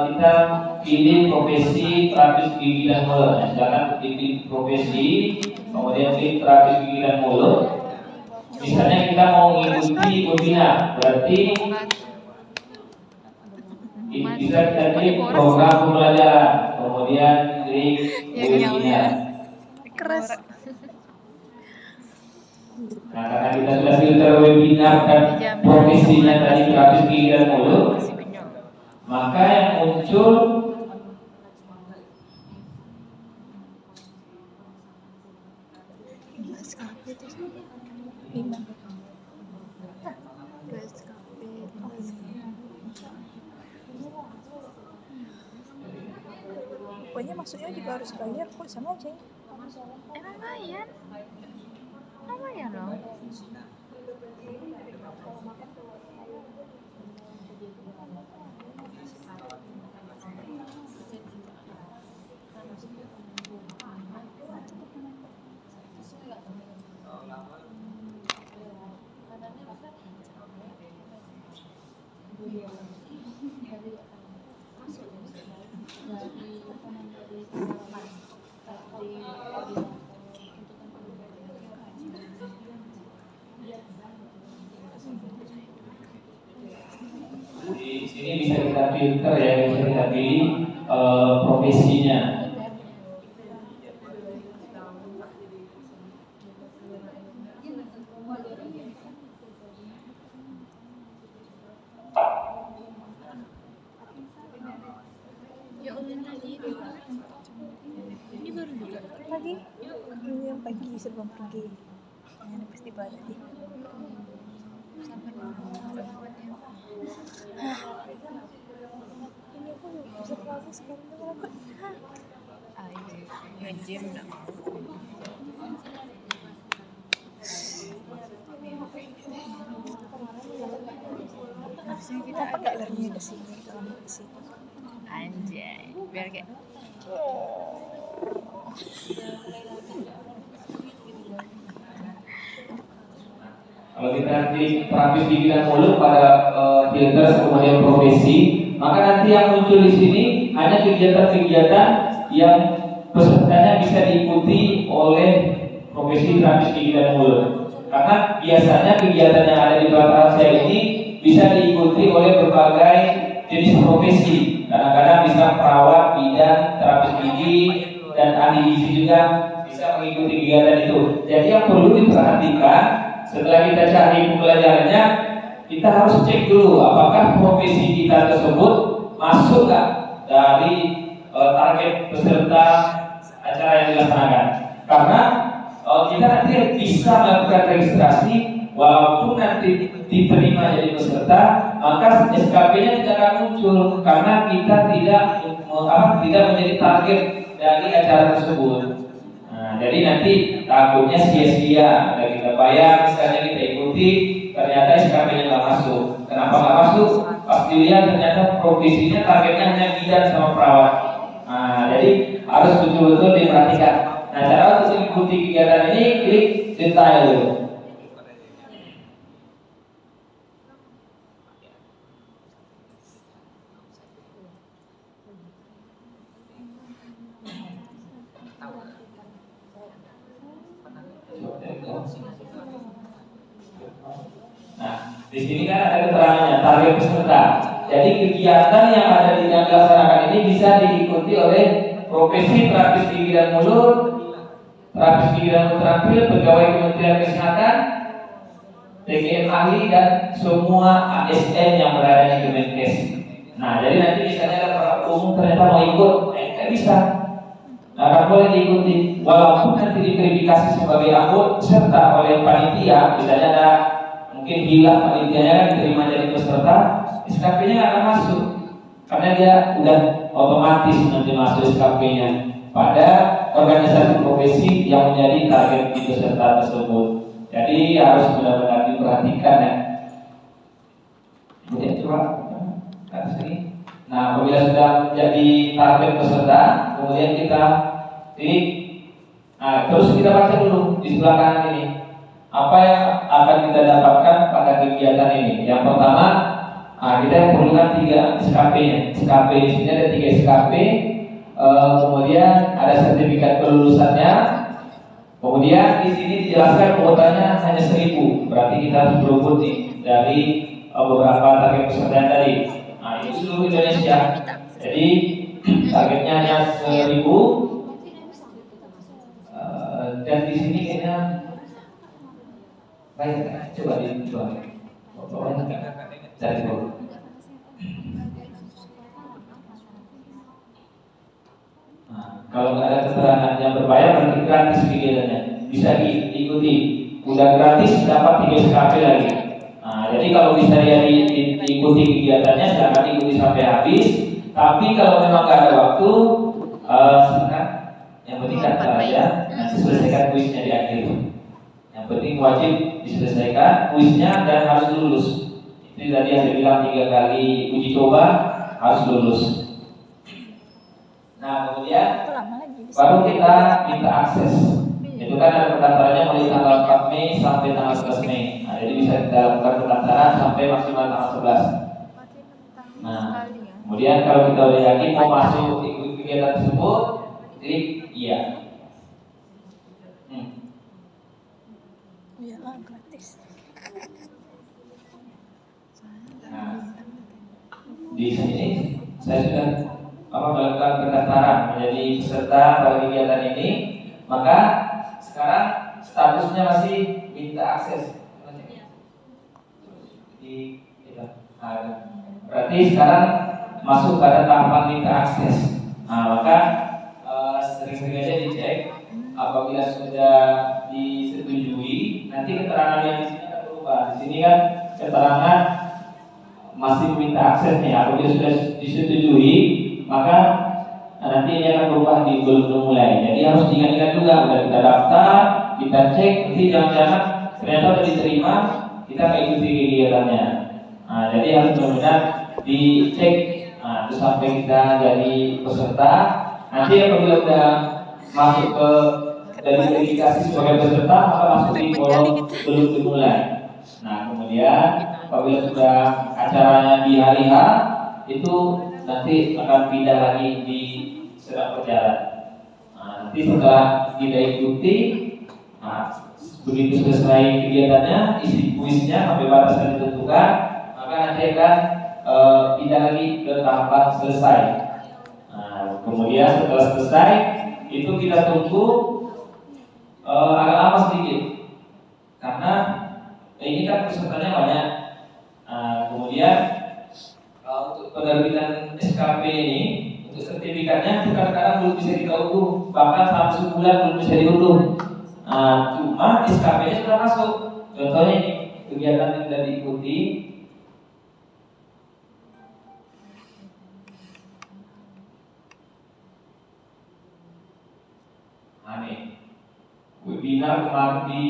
kita pilih profesi terapis gigi dan mulut. Nah, silakan pilih profesi, kemudian klik terapis gigi dan mulut. Misalnya kita mau mengikuti webinar, berarti bisa kita klik program pembelajaran, kemudian klik webinar. Keras. Nah, karena kita sudah filter webinar dan profesinya tadi terapis gigi dan mulut, maka yang muncul Pokoknya masuknya juga harus bayar kok, sama aja. Emang lumayan? Lumayan loh. di sini bisa kita filter ya, bisa kita pilih profesinya. Ya udah tadi. Ini baru juga. Lagi? Ini yang pagi sebelum pergi. Ini pasti banyak nih. Sabar dulu. Ini aku bisa puasa sekarang tuh aku. Ayo, nge-gym dah. Harusnya kita Apa nggak larinya ke sini, kalau ke sini? anjay, biar kayak Kalau kita klik terapis gigi dan mulut pada filter kemudian profesi, maka nanti yang muncul di sini hanya kegiatan-kegiatan yang pesertanya bisa diikuti oleh profesi terapis gigi dan mulut. Karena biasanya kegiatan yang ada di pelataran saya ini bisa diikuti oleh berbagai jenis profesi. Kadang-kadang bisa perawat, bidan, terapis gigi, dan ahli gizi juga bisa mengikuti kegiatan itu. Jadi yang perlu diperhatikan setelah kita cari pembelajarannya, kita harus cek dulu apakah profesi kita tersebut masuk nggak dari target peserta acara yang dilaksanakan. Karena kita nanti bisa melakukan registrasi walaupun nanti diterima jadi peserta, maka SKP-nya tidak akan muncul karena kita tidak menjadi target dari acara tersebut. Nah, jadi nanti takutnya sia-sia, ada kita bayar, misalnya kita ikuti, ternyata SKP-nya nggak masuk. Kenapa nggak masuk? Pas dilihat ternyata profesinya targetnya hanya bidan sama perawat. Nah, jadi harus betul-betul diperhatikan. Nah, cara untuk mengikuti kegiatan ini klik detail dulu. Nah, di sini kan ada keterangannya target peserta. Jadi kegiatan yang ada di yang dilaksanakan ini bisa diikuti oleh profesi terapis gigi dan mulut, terapis gigi dan mulut terampil, pegawai Kementerian Kesehatan, TGM ahli dan semua ASN yang berada di Kemenkes. Nah, jadi nanti misalnya ada para umum ternyata mau ikut, bisa. Nah, akan boleh diikuti walaupun nanti diverifikasi sebagai anggota serta oleh panitia, misalnya ada mungkin hilang panitianya kan diterima jadi peserta, SKP-nya nggak akan masuk karena dia udah otomatis nanti masuk SKP-nya pada organisasi profesi yang menjadi target di peserta tersebut. Jadi harus benar-benar diperhatikan ya. Kemudian coba atas ini. Nah, apabila sudah menjadi target peserta, kemudian kita klik. Nah, terus kita baca dulu di sebelah kanan ini. Apa yang akan kita dapatkan pada kegiatan ini? Yang pertama, kita perlukan 3 SKP-nya. SKP di sini ada 3 SKP. Kemudian ada sertifikat kelulusannya. Kemudian di sini dijelaskan kuotanya hanya 1000. Berarti kita harus berebut nih dari beberapa target peserta yang tadi. Nah, itu seluruh Indonesia. Jadi targetnya hanya 1000. Dan di sini kayaknya baik, coba dicoba. Cari dulu. Nah, kalau nggak ada keterangan yang berbayar berarti gratis kegiatannya. Bisa diikuti. Udah gratis dapat 3 SKP lagi. Nah, jadi kalau bisa dia diikuti kegiatannya, silakan ikuti sampai habis. Tapi kalau memang nggak ada waktu, silakan. Yang penting daftar aja. Nanti selesaikan kuisnya di akhir. Yang penting wajib diselesaikan kuisnya dan harus lulus. Itu tadi yang saya bilang 3 kali uji coba harus lulus. Nah, kemudian baru kita minta akses. Itu kan ada pendaftarannya mulai tanggal 4 Mei sampai tanggal 11 Mei. Nah, jadi bisa kita lakukan pendaftaran sampai maksimal tanggal 11. Nah, kemudian kalau kita udah yakin mau masuk ikut kegiatan tersebut, klik iya. Iyalah gratis. Nah, di sini saya sudah melakukan pendaftaran menjadi peserta pada kegiatan ini. Maka sekarang statusnya masih minta akses. Berarti sekarang masuk pada tahapan minta akses. Nah, maka sering-sering aja dicek. Apabila sudah disetujui, nanti keterangan yang di sini akan berubah. Di sini kan keterangan masih meminta akses nih. Apabila sudah disetujui, maka nanti ini akan berubah di belum mulai. Jadi harus diingat-ingat juga. Udah kita daftar, kita cek, nanti jangan-jangan ternyata sudah diterima, kita nggak ikuti kegiatannya. Nah, jadi harus benar-benar dicek. Nah, itu sampai kita jadi peserta. Nanti apabila udah masuk ke dari verifikasi sebagai peserta, maka masuk di kolom belum dimulai. Nah, kemudian apabila sudah acaranya di hari H, itu nanti akan pindah lagi di sedang berjalan. Nah, nanti setelah kita ikuti, nah, begitu selesai kegiatannya, isi kuisnya sampai batas yang ditentukan, maka nanti akan pindah lagi ke tahapan selesai. Nah, kemudian setelah selesai, itu kita tunggu agak lama sedikit, karena ini kan pesertanya banyak. Kemudian untuk penerbitan SKP ini, untuk sertifikat sertifikatnya itu kadang-kadang belum bisa kita unduh, bahkan selama sebulan belum bisa diunduh. Nah, cuma SKP-nya sudah masuk. Contohnya ini kegiatan yang sudah diikuti. Nah, nih webinar kemarin di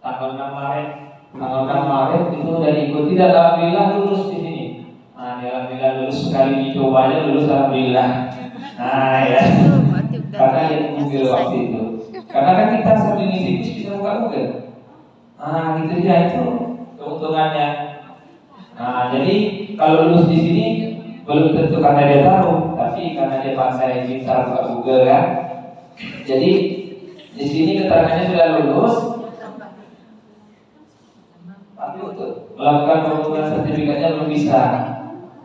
tanggal 6 Maret. Tanggal 6 Maret itu sudah diikuti dan alhamdulillah lulus di sini. Nah, alhamdulillah lulus, sekali dicoba aja lulus, alhamdulillah. Nah, ya. Karena yang Google waktu itu. Karena kan kita sambil ngisi bisa buka Google. Nah, gitu ya, itu keuntungannya. Nah, jadi kalau lulus di sini belum tentu karena dia tahu, tapi karena dia pandai pintar buka Google kan. Jadi di sini keterangannya sudah lulus, tapi untuk melakukan pembuatan sertifikatnya belum bisa.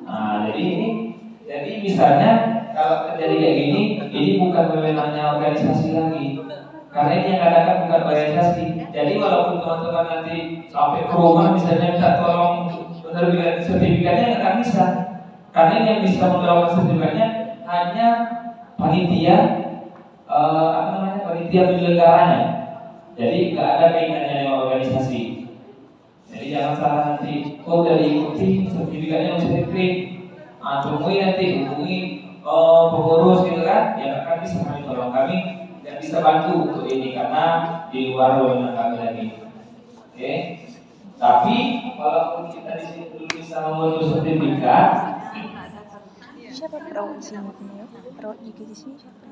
Nah, jadi misalnya kalau terjadi kayak gini, ini bukan wewenangnya organisasi lagi, karena ini yang adakan bukan organisasi. Jadi walaupun teman-teman nanti sampai ke rumah misalnya minta tolong menerbitkan sertifikatnya, nggak akan bisa, karena ini yang bisa melakukan sertifikatnya hanya panitia, panitia penyelenggaranya. Jadi nggak ada kaitannya dengan organisasi. Jadi jangan salah nanti, udah diikuti sertifikatnya bisa di-print. Hubungi nanti, hubungi pengurus gitu kan, yang akan bisa kami tolong, kami dan bisa bantu untuk ini karena di luar wewenang kami lagi. Oke. Tapi walaupun kita di sini belum bisa mengurus sertifikat, Siapa perawat di sini? Perawat juga di sini siapa?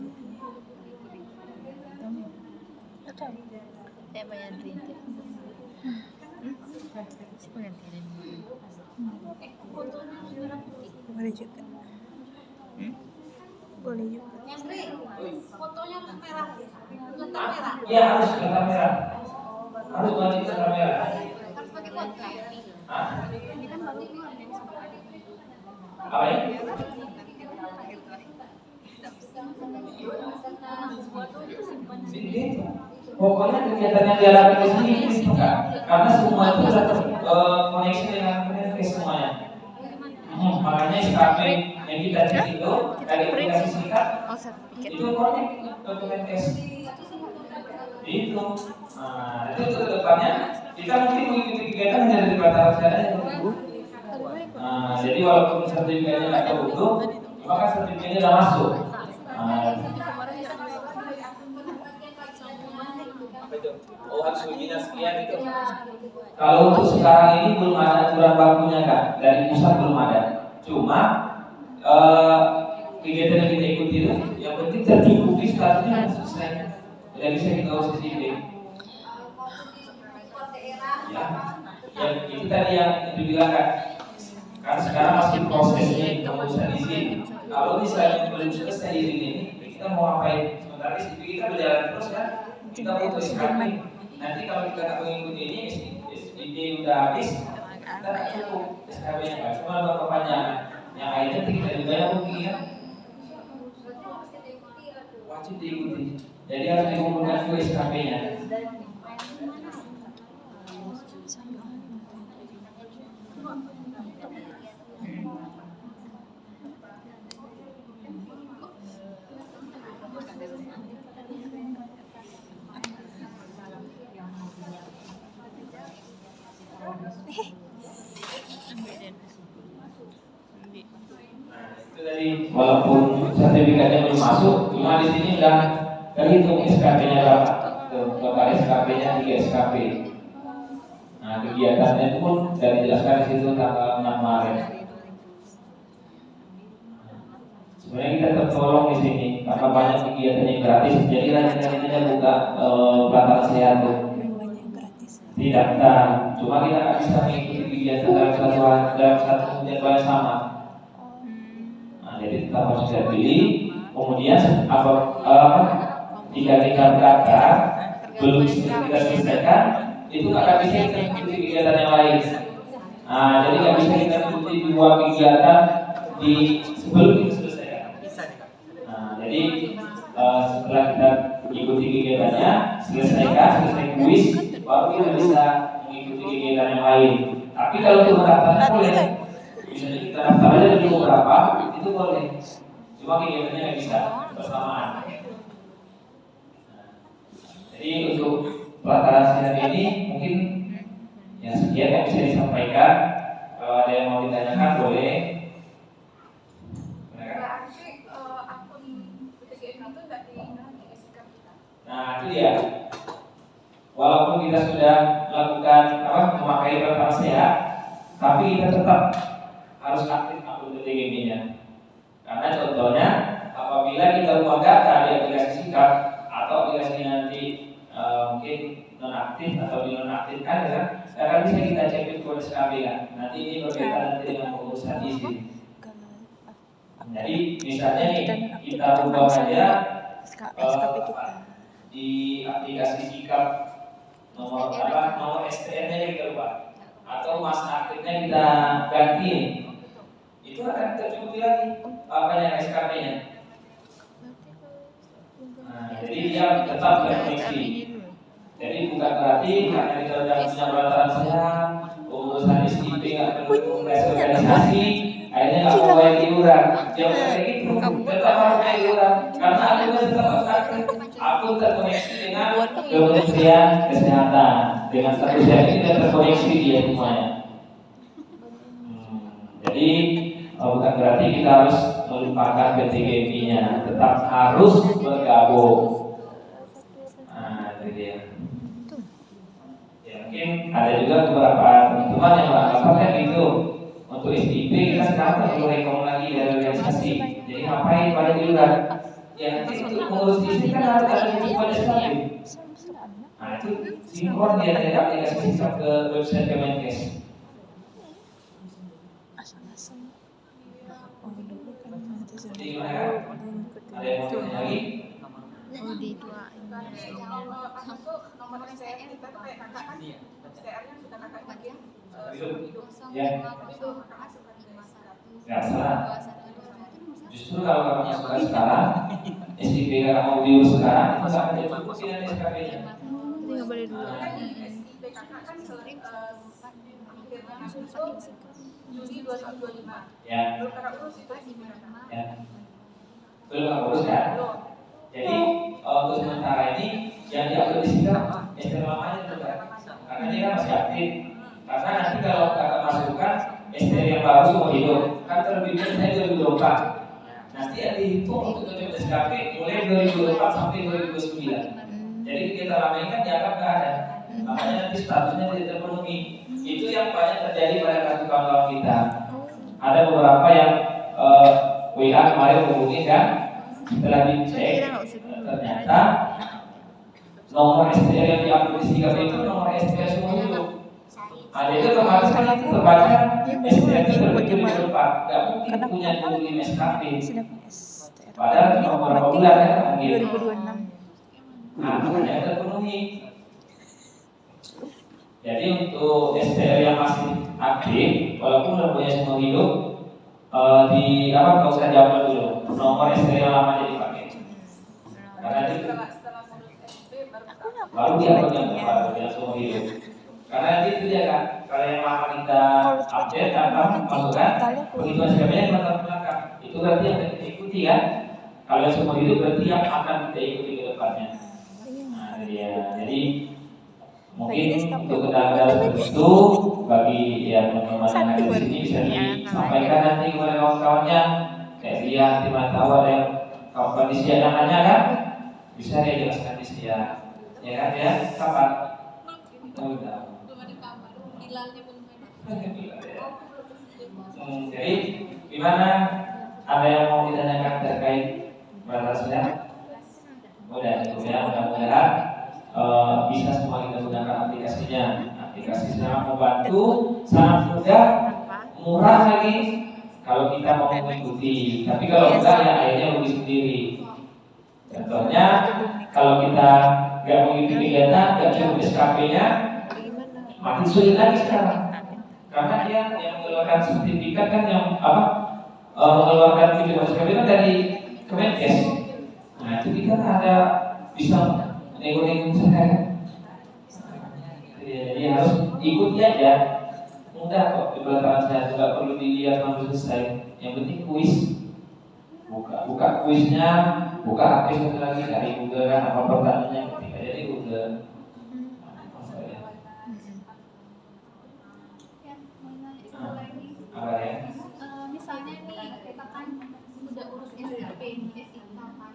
Nggak tahu. Saya bayar rente. Siapa ganti ada Boleh juga. Boleh juga. Fotonya harus merah. ya harus kertas merah, harus wajib kertas merah. Harus pakai foto. Hah? Ini kan baru keluar. Apa ya? Sini. Pokoknya kegiatan yang dialami di sini itu kan, karena semua itu sudah terkoneksi dengan internet semuanya. Makanya SKP yang kita cek itu dari aplikasi singkat itu connect dokumen tes. Itu. Nah, itu untuk depannya kita mungkin mengikuti kegiatan dari pelataran sekarang. Nah, jadi walaupun sertifikatnya nggak terbentuk, maka sertifikatnya sudah masuk. Oh, harus webinar sekian itu. Kalau untuk sekarang ini belum ada aturan bakunya kan, dari pusat belum ada. Cuma kegiatan yang kita ikuti itu, yang penting tercukupi statusnya selesai. Tidak bisa kita usah sendiri. Ya, itu tadi yang dibilang kan. Karena sekarang masih prosesnya pengurusan izin. Kalau misalnya belum selesai izin ini, kita mau ngapain? Sementara kita berjalan terus kan, kita butuh SKP. Nanti kalau kita tak mengikuti ini, SDJ udah habis, kita tak cukup SKP-nya kan. Cuma ada perpanjangan. Yang lainnya kita juga yang rugi kan. Wajib diikuti. Jadi harus dikumpulkan ke SKP-nya. Walaupun sertifikatnya belum masuk, cuma di sini sudah terhitung SKP-nya berapa. Total SKP-nya 3 SKP. Nah, kegiatannya itu pun sudah dijelaskan di situ tanggal 6 Maret. Sebenarnya kita tertolong di sini karena banyak kegiatan yang gratis. Jadi rajin-rajinnya buka pelataran sehat tuh. Tidak, cuma kita nggak bisa mengikuti kegiatan dalam satu jadwal yang sama. Jadi kita harus pilih, kemudian jika kita daftar belum bisa kita selesaikan, itu akan bisa kita ikuti kegiatan yang lain. Nah, jadi nggak bisa kita ikuti dua kegiatan sebelum kita selesaikan. Nah, jadi setelah kita ikuti kegiatannya, selesai kuis, baru kita bisa mengikuti kegiatan yang lain. Tapi kalau untuk mendaftarnya boleh, misalnya kita daftar aja dulu berapa. itu boleh. Cuma kegiatannya nggak bisa bersamaan. Nah, jadi untuk pelataran sehari ini mungkin ya sekian yang bisa disampaikan. Kalau ada yang mau ditanyakan boleh. Berarti akun PTGM itu nggak sikap kita. Nah itu dia. Walaupun kita sudah melakukan memakai pelataran sehat, tapi kita tetap harus aktif akun PTGM-nya. Karena contohnya apabila kita buat data di aplikasi sikap atau aplikasi nanti mungkin nonaktif atau dinonaktifkan ya, akan bisa kita cek di kode SKB kan. Nanti ini berkaitan nanti dengan pengurusan izin. Jadi misalnya nih kita ubah aja SKP kita. di aplikasi sikap nomor STN-nya kita ubah atau masa aktifnya kita ganti, itu akan tercukupi lagi SKP-nya. Nah, jadi dia tetap terkoneksi. Jadi bukan berarti karena kita sudah punya pelataran sehat, urusan SIP nggak perlu organisasi, akhirnya nggak mau bayar iuran. Jangan kayak gitu, tetap harus bayar iuran karena aku tetap harus aktif. Aku terkoneksi dengan Kementerian Kesehatan. Dengan statusnya ini sudah terkoneksi dia semuanya. Jadi bukan berarti kita harus melupakan PTGMI-nya, tetap harus bergabung. Nah, itu dia. Ya, mungkin ada juga beberapa teman-teman yang mengatakan gitu. Untuk SIP kita sekarang tak perlu rekom lagi dari organisasi. Jadi ngapain pada iuran? Ya nanti untuk mengurus izin kan harus ada pada SKP. Nah itu sinkron dia dari aplikasi sikap ke website Kemenkes. Jadi gimana? Ada yang mau tanya lagi? Oh di dua Nomor STR kita tuh kayak kakak kan? STR-nya sudah kakak bagian Hidup. hidup. Ya. Itu kakak masukkan ke Nggak salah. Justru kalau kamu masukkan sekarang, SIP kalau mau diurus sekarang, itu nggak ada cukup dengan SKP-nya. Jadi nggak boleh dulu. SIP kakak kan akhirnya itu Juni 2025. Ya. Belum kakak urus itu SIP kakak. Ya. Belum kamu urus kan? Belum. Jadi untuk sementara ini yang diupload di sikap STR lamanya itu kan, karena dia kan masih aktif. Karena nanti kalau kakak masukkan STR yang baru seumur hidup, kan terbitnya saya 2024. Nanti yang dihitung untuk ketentuan SKP mulai 2024 sampai 2029. Jadi kegiatan lama ini kan dianggap nggak ada, makanya nanti statusnya tidak terpenuhi. Itu yang banyak terjadi pada kartu kawan-kawan kita. Ada beberapa yang WA kemarin hubungi kan, setelah dicek ternyata nomor STR yang diupload di sikap itu nomor STR seumur hidup. Ada itu otomatis kan itu terbaca STR itu terbit 2024, nggak mungkin punya 25 SKP. Padahal cuma beberapa bulan ya mungkin. 2026. Nah, makanya terpenuhi. Jadi untuk STR yang masih aktif, walaupun udah punya seumur hidup, nggak usah diupload dulu. Nomor STR yang lama jadi pakai. Karena itu Setelah ngurus SIP baru dia baru yang seumur hidup. Karena itu dia kan, kalau yang lama kita update atau masukkan, begitu SKP-nya belakang. Itu berarti yang kita ikuti kan. Kalau yang seumur hidup berarti yang akan kita ikuti ke depannya. Nah, dia. Jadi mungkin untuk kendala-kendala seperti itu bagi yang teman-teman yang ada di sini bisa disampaikan nanti kepada kawan-kawannya. Kayak dia nanti tahu ada yang kawan-kawan di Sia namanya kan, bisa dia jelaskan di Sia. Ya kan ya, kapan? Jadi gimana? Ada yang mau ditanyakan terkait batasnya? Mudah-mudahan bisa semua kita gunakan aplikasinya. Aplikasi sangat membantu, sangat mudah, murah lagi. Kalau kita mau mengikuti, tapi kalau enggak ya akhirnya rugi sendiri. Contohnya kalau kita nggak mengikuti kegiatan, nggak cukup SKP-nya, makin sulit lagi sekarang. Karena dia yang mengeluarkan sertifikat kan yang mengeluarkan video SKP kan dari Kemenkes. Nah itu kita ada bisa nego-nego saya. Jadi harus ikuti aja. Mudah kok di belakang saya, nggak perlu dilihat sampai selesai. Yang penting kuis. Buka kuisnya, buka HP satu lagi dari Google kan, apa pertanyaannya ketik aja di Google. Apa ya? Misalnya nih kita kan udah urus SIP, SIK kan,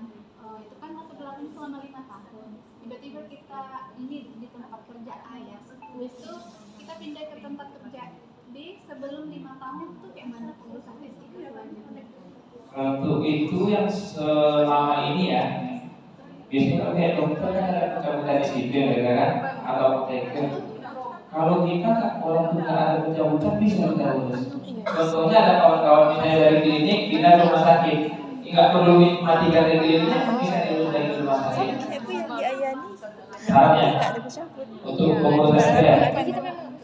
itu kan masa berlaku selama 5 tahun. Tiba-tiba kita ini di tempat kerja A ya, habis itu kita pindah ke tempat kerja B sebelum 5 tahun tuh kayak mana urusan SIK selanjutnya? Untuk itu yang selama ini ya, biasanya kalau kayak dokter kan ada pencabutan SIP mereka kan, atau apoteker. Kalau kita walaupun nggak ada pencabutan bisa kita urus. Contohnya ada kawan-kawan misalnya dari klinik pindah ke rumah sakit, nggak perlu mati dari kliniknya bisa diurus dari rumah sakit. Aku yang di Ayani Caranya nggak ada pencabut. untuk pengurusan saya Tapi kita memang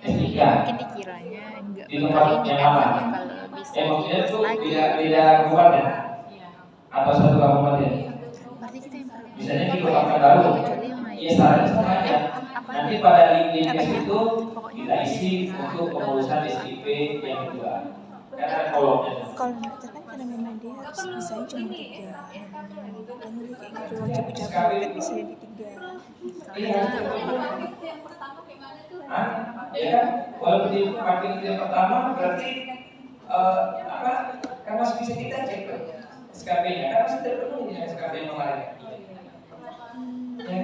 SIK mungkin dikiranya enggak di tempat kali ini yang kan aman. kalau bisa Maksudnya itu lagi. tidak kabupaten atau satu kabupaten. Berarti kita yang perlu Misalnya di kabupaten baru, kecuali yang lain. ya sarannya sama aja. Nanti pada link itu kita isi untuk pengurusan SIP yang kedua. Karena kolomnya. Kalau dokter kan karena memang dia harus bisanya cuma 3. Makanya dia kayak gitu wajib pencabut bisa di 3. Iya. Itu yang pertama gimana tuh? Hah? Ya kan, kalau di pakai itu yang pertama berarti kan masih bisa kita cek tuh SKP-nya, kan masih terpenuhi dengan SKP yang kemarin. Ya,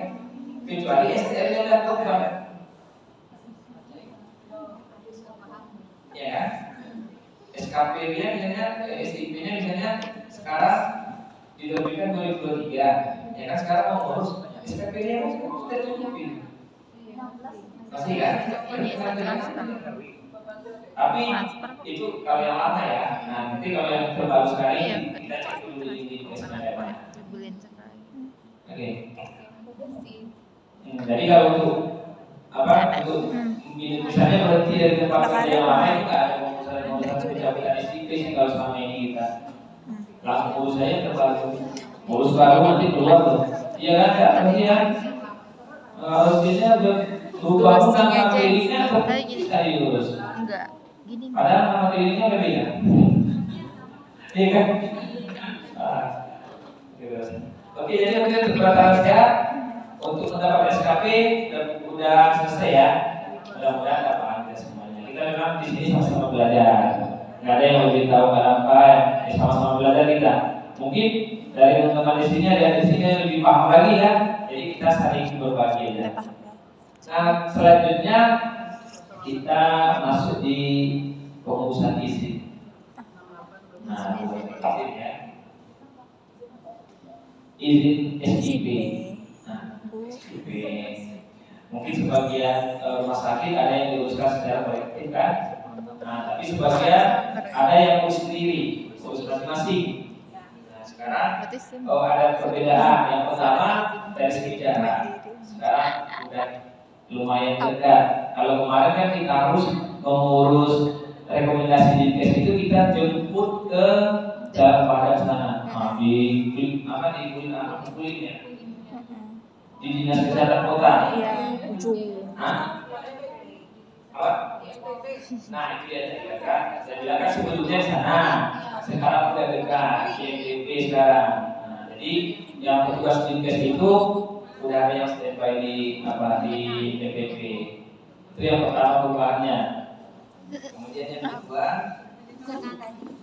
kecuali STR-nya dan korban. Ya kan? SKP-nya misalnya, SIP-nya misalnya sekarang diterbitkan 2023, ya kan sekarang mau ngurus SKP-nya sudah cukupin. Masih kan? Tapi itu kalau yang lama ya. Nah, nanti kalau yang terbaru sekali kita cek dulu di SKP-nya. Bulan sekali. Oke. Jadi kalau untuk untuk misalnya berhenti dari tempat kerja yang lama itu nggak ada pengurusan pencabutan SIP sih kalau selama ini kita langsung urus saja terbaru. Urus baru nanti keluar tuh. Iya kan? Ya pasti ya. Harus biasanya udah berubah nama kliniknya atau bisa diurus. Enggak. Gini. Padahal nama kliniknya udah beda. Iya kan? Oke, jadi untuk peraturan sehat untuk mendapat SKP udah selesai ya. Mudah-mudahan dapat anda semuanya. Kita memang di sini sama-sama belajar. Nggak ada yang lebih tahu nggak apa ya. Sama-sama belajar kita. Mungkin dari teman-teman di sini ada yang di sini lebih paham lagi ya. Jadi kita saling berbagi aja. Nah, selanjutnya kita masuk di pengurusan izin. Nah, izin ya. Izin SIP. Nah, SIP. Mungkin sebagian rumah sakit ada yang diuruskan secara kolektif kan. Nah, tapi sebagian ada yang urus sendiri, urus masing-masing. Nah, sekarang ada perbedaan. Yang pertama dari segi jarak. Sekarang udah lumayan dekat. Kalau kemarin kan kita harus mengurus rekomendasi Dinkes itu kita jemput ke Jalan Padang sana. Nah, di kulitnya. Di Dinas Kesehatan Kota. Iya, ujung. Hah? Apa? Nah, itu ya saya kan. Saya bilang kan sebelumnya di sana. Sekarang udah dekat di MDP sekarang. Nah, jadi yang petugas Dinkes itu udah ada yang standby di DPP. Itu yang pertama perubahannya. Kemudian yang kedua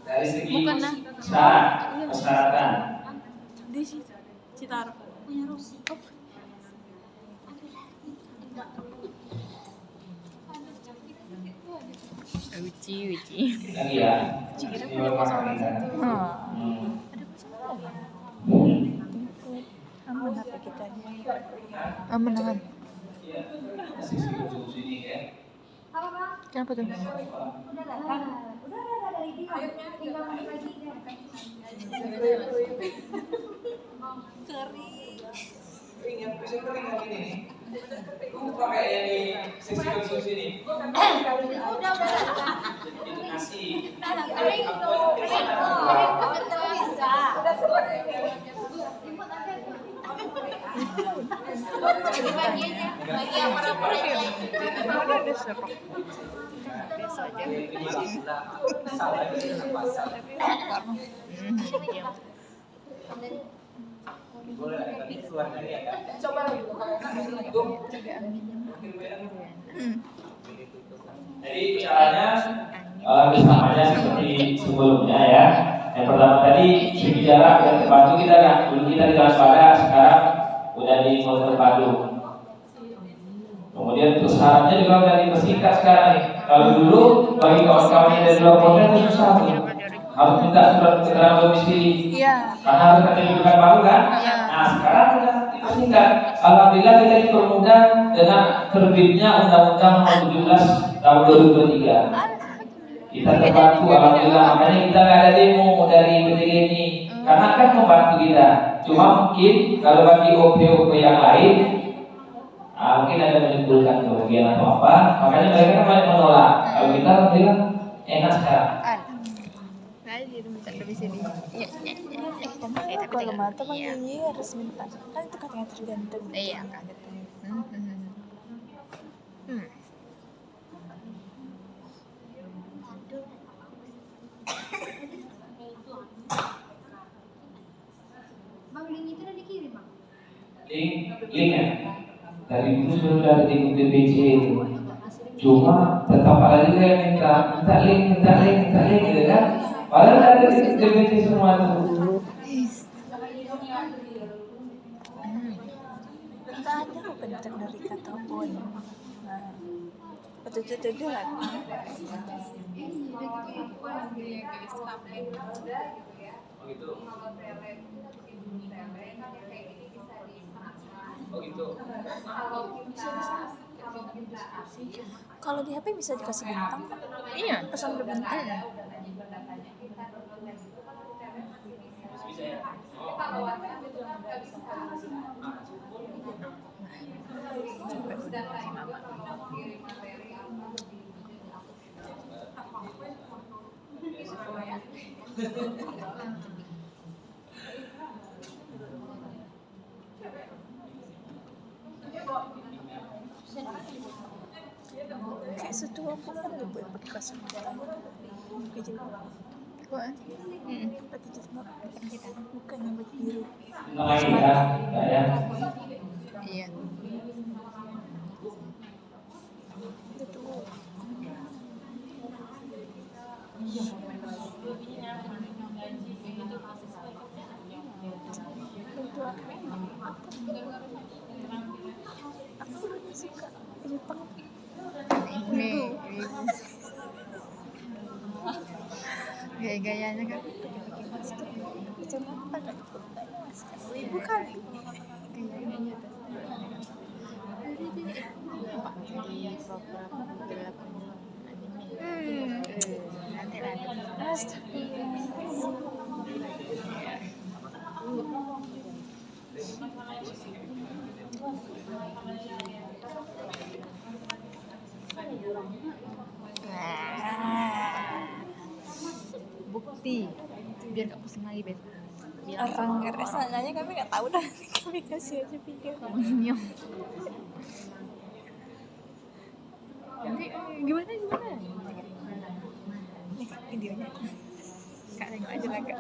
dari segi syarat persyaratan. Di Citarum. Punya Rosi. Uci. Lagi ya. Kira Ini punya bapak pasangan kan. satu. Ada pasangan ya? Aman apa kita nih? Aman. Iya. Sisi ujung sini ya. Apa Bang? Kenapa tuh? Udah dari dia. Tinggal masuk lagi dia. Ingat bisa kering lagi nih. Kamu pakai yang di sisi ujung sini. Udah. Itu nasi. Kering itu. Bisa. Udah selesai. Dibagi aja. Lagi yang pura-pura dia. Mana ada siapa? Biasa aja. Salah itu pasal. Boleh lah, tapi keluar dari ya kan? Coba lagi dulu kalau enak Itu. Jadi caranya bersamanya seperti sebelumnya ya. Yang pertama tadi segi jarak dan terpadu kita kan. Dulu kita di waspada, sekarang udah di mode terpadu. Kemudian untuk syaratnya juga udah dipersingkat sekarang nih. Kalau dulu bagi kawan-kawan yang dari luar kota itu susah tuh. Harus minta surat keterangan domisili. Iya. Karena harus ada kehidupan baru kan. Iya. Nah sekarang udah dipersingkat. Alhamdulillah kita dipermudah dengan terbitnya Undang-Undang Nomor 17 Tahun 2023. Kita terbantu, alhamdulillah. Makanya kita nggak ada demo dari PTG ini, karena kan membantu kita. Cuma mungkin kalau bagi OP-OP yang lain, mungkin ada menimbulkan kerugian atau apa. Makanya mereka kan banyak menolak. Kalau kita alhamdulillah enak sekarang. Kalau mata panggilnya harus minta, kan itu katanya tergantung. Iya kan. Bang, link itu udah dikirim, Bang? Linknya dari dulu sudah ada di DPC itu. Cuma tetap ada juga yang minta link gitu kan. Padahal ada di DPC semua itu. Nggak ada bentuk dari kata pun. Nah, betul-betul kan. Oh gitu. Oh gitu. Kalau di HP bisa dikasih bintang. Iya. Pesan berbintang. Bisa ya. Kayak setua pun kan dia buat pakai kacamata. Pakai jilbab. Pakai jilbab. Bukan yang baju biru. Lagi kan, ya. Iya. Itu itu aku lebih suka Jepang. Ini gaya-gayanya kan Kacamata kan ibu kali. gayanya apa jadi program gelap anime nanti bukti biar gak pusing lagi besok Orang rasanya kami nggak tahu dah. Kami kasih aja video. Nyong. Nanti gimana? Nih kak videonya. Kak tengok aja lah kak.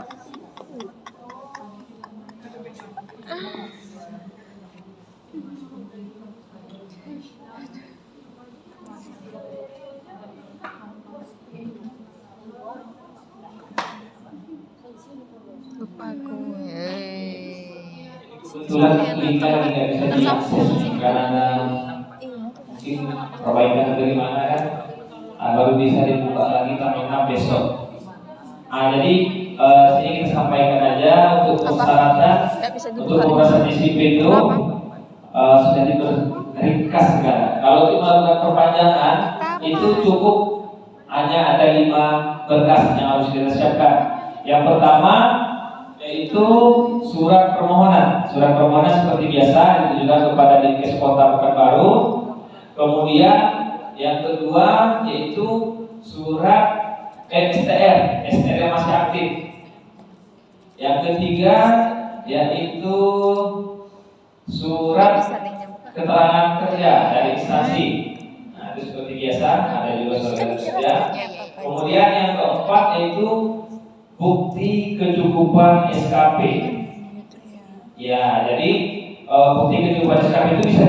Lupa aku. Kebetulan kita lagi nggak bisa diakses karena mungkin perbaikan dari mana kan, baru bisa dibuka lagi tanggal 6 besok. Jadi sini kita sampaikan aja untuk persyaratan untuk pembahasan SIP itu sudah diringkas segala. Kalau cuma bukan perpanjangan itu cukup hanya ada 5 berkas yang harus kita siapkan. Yang pertama yaitu surat permohonan. Surat permohonan seperti biasa itu juga kepada Dinkes Kota Pekanbaru. Kemudian yang kedua yaitu surat STR yang masih aktif. Yang ketiga yaitu surat keterangan kerja dari instansi. Nah, itu seperti biasa, ada juga surat kerja. Kemudian yang keempat yaitu bukti kecukupan SKP. Ya, jadi bukti kecukupan SKP itu bisa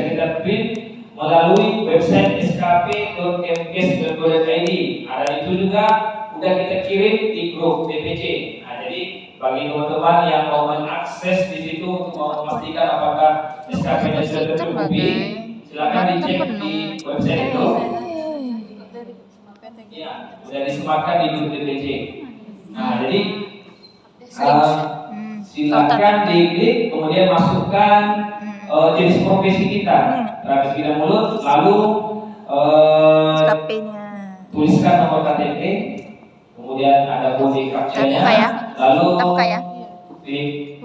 kita print melalui website skp.kemkes.go.id. Ada itu juga udah kita kirim di grup DPC. Nah, jadi bagi teman-teman yang mau mengakses di situ untuk mau memastikan apakah SKP-nya sudah tercukupi, silakan dicek di website itu. Ya, sudah disematkan di grup DPC. Nah, jadi silakan diklik, kemudian masukkan jenis profesi kita, profesi bidang mulut, lalu tuliskan nomor KTP, kemudian ada kode captcha-nya, lalu klik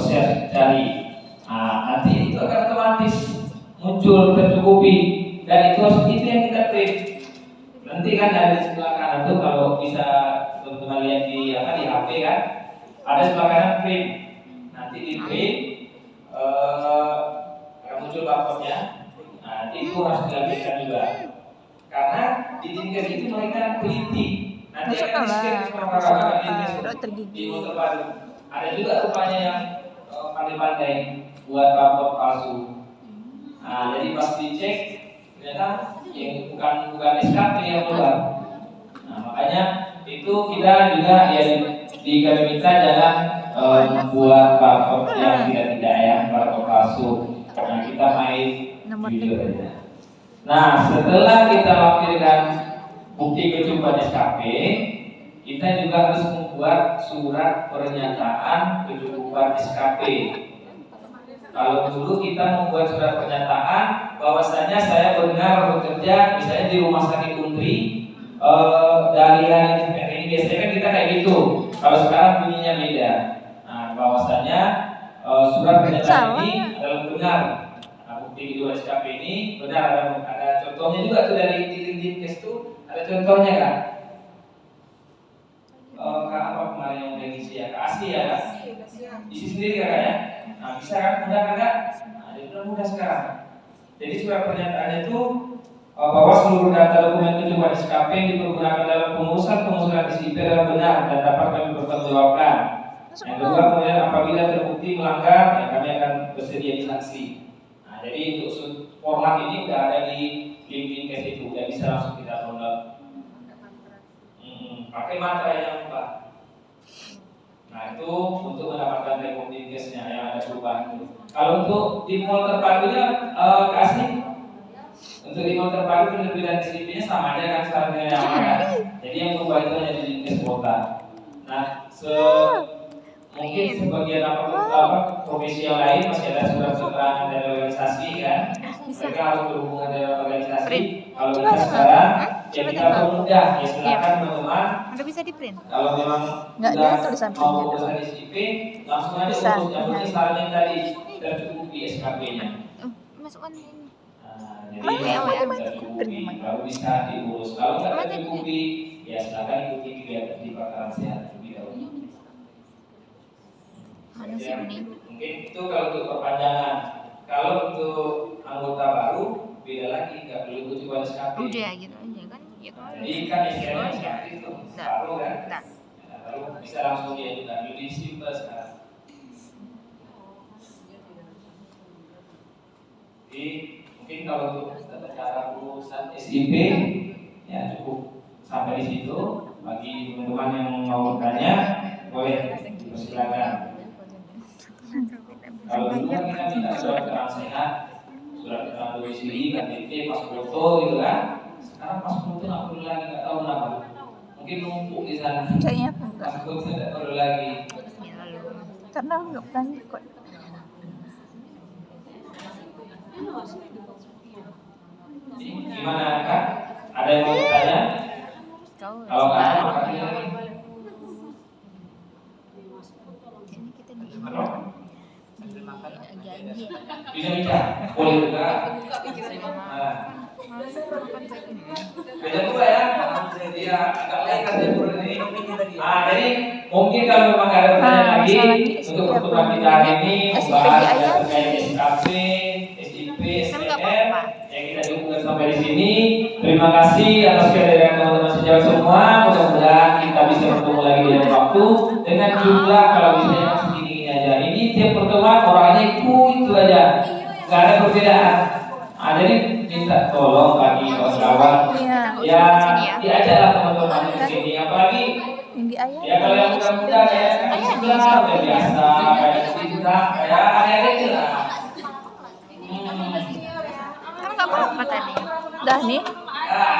share cari. Nah, nanti itu akan otomatis muncul tercukupi, dan itu yang kita print. Nanti kan dari sebelah kanan tuh kalau bisa teman-teman lihat di HP kan, ada sebelah kanan print. Nanti di print akan muncul barcode-nya. Nah, itu harus dilakukan juga. Karena di tingkat itu mereka teliti. Nanti akan di-scan sama kakak di motor baru. Ada juga rupanya yang pandai-pandai buat barcode palsu. Nah, jadi pas dicek ternyata yang bukan SKP yang keluar. Nah, makanya itu kita juga ya kami minta jangan membuat barcode yang tidak ya, barcode palsu. Nah, kita main jujur aja. Nah, setelah kita lampirkan bukti kecukupan SKP, kita juga harus membuat surat pernyataan kecukupan SKP. Kalau dulu kita membuat surat pernyataan bahwasanya saya benar bekerja misalnya di rumah sakit Untri dari ini biasanya kan kita kayak gitu. Kalau sekarang bunyinya beda. Nah, bahwasanya surat pernyataan ini adalah benar. Nah, bukti kedua SKP ini benar, ada contohnya juga tuh dari Dinkes tuh ada contohnya kan. Kak apa kemarin yang udah ngisi ya? Kak Asli ya kan? Isi sendiri kakaknya. Nah, bisa kan mudah kakak? Nah, jadi mudah sekarang. Jadi surat pernyataan itu bahwa seluruh data dokumen kecukupan SKP yang dipergunakan dalam pengurusan SIP adalah benar dan dapat kami pertanggungjawabkan. Yang kedua, kemudian apabila terbukti melanggar, ya kami akan bersedia disanksi. Nah, jadi untuk format ini sudah ada di link Dinkes itu, sudah bisa langsung kita download. Pakai mantra yang lupa. Nah, itu untuk mendapatkan rekop Dinkesnya yang ada perubahan itu. Kalau untuk di mall terpadunya kasih untuk di mall terpadu penerbitan SIP-nya sama aja kan seharusnya yang ada. Jadi yang berubah itu hanya di Dinkes Kota. Nah, mungkin sebagian apa profesi yang lain masih ada surat keterangan dari organisasi kan, mereka harus berhubungan dengan organisasi. Kalau kita sekarang ya kita permudah, ya silakan teman-teman. Udah bisa di print. Kalau memang sudah mau urusan SIP, langsung aja urus. Yang penting syaratnya tadi tercukupi SKP-nya. Masukkan ini. Jadi tercukupi, baru bisa diurus. Kalau nggak tercukupi, ya silakan ikuti kegiatan di Bakaran Sehat lebih dahulu. Mungkin itu kalau untuk perpanjangan. Kalau untuk anggota baru beda lagi, nggak perlu kecukupan SKP. Udah gitu aja kan? Gitu. Jadi kan istilahnya SKP itu baru kan? Baru bisa langsung diajukan. Lebih simpel sekarang. Jadi mungkin kalau untuk cara urusan SIP ya cukup sampai di situ. Bagi teman-teman yang mau bertanya boleh dipersilakan. Kalau dulu kan kita minta surat keterangan sehat, surat keterangan domisili, KTP, pas foto gitu kan. Sekarang pas foto nggak perlu lagi, nggak tahu kenapa. Mungkin numpuk di sana. Pas foto nggak perlu lagi. Karena nggak pernah ikut. Gimana kak? Ada yang mau bertanya? Kalau nggak ada, makasih lagi. Bisa boleh juga. Beda juga ya. Dia agak lain kan ini. Jadi mungkin kalau memang ada pertanyaan lagi untuk pertemuan kita hari ini membahas terkait SKP. PSPR yang kita cukupkan sampai di sini. Terima kasih atas kehadiran teman-teman sejawat semua. Mudah-mudahan kita bisa bertemu lagi di lain waktu dengan jumlah kalau bisa yang segini aja. Ini tiap pertemuan orangnya itu aja, nggak ada perbedaan. Jadi minta tolong bagi kawan-kawan Iya. ya diajaklah teman-teman di sini, apalagi Tinggi ayah. ya kalau yang muda-muda kayak sebelah udah biasa kayak cinta kayak adik-adik lah. Kan nggak apa-apa tadi. Dah nih. Ah.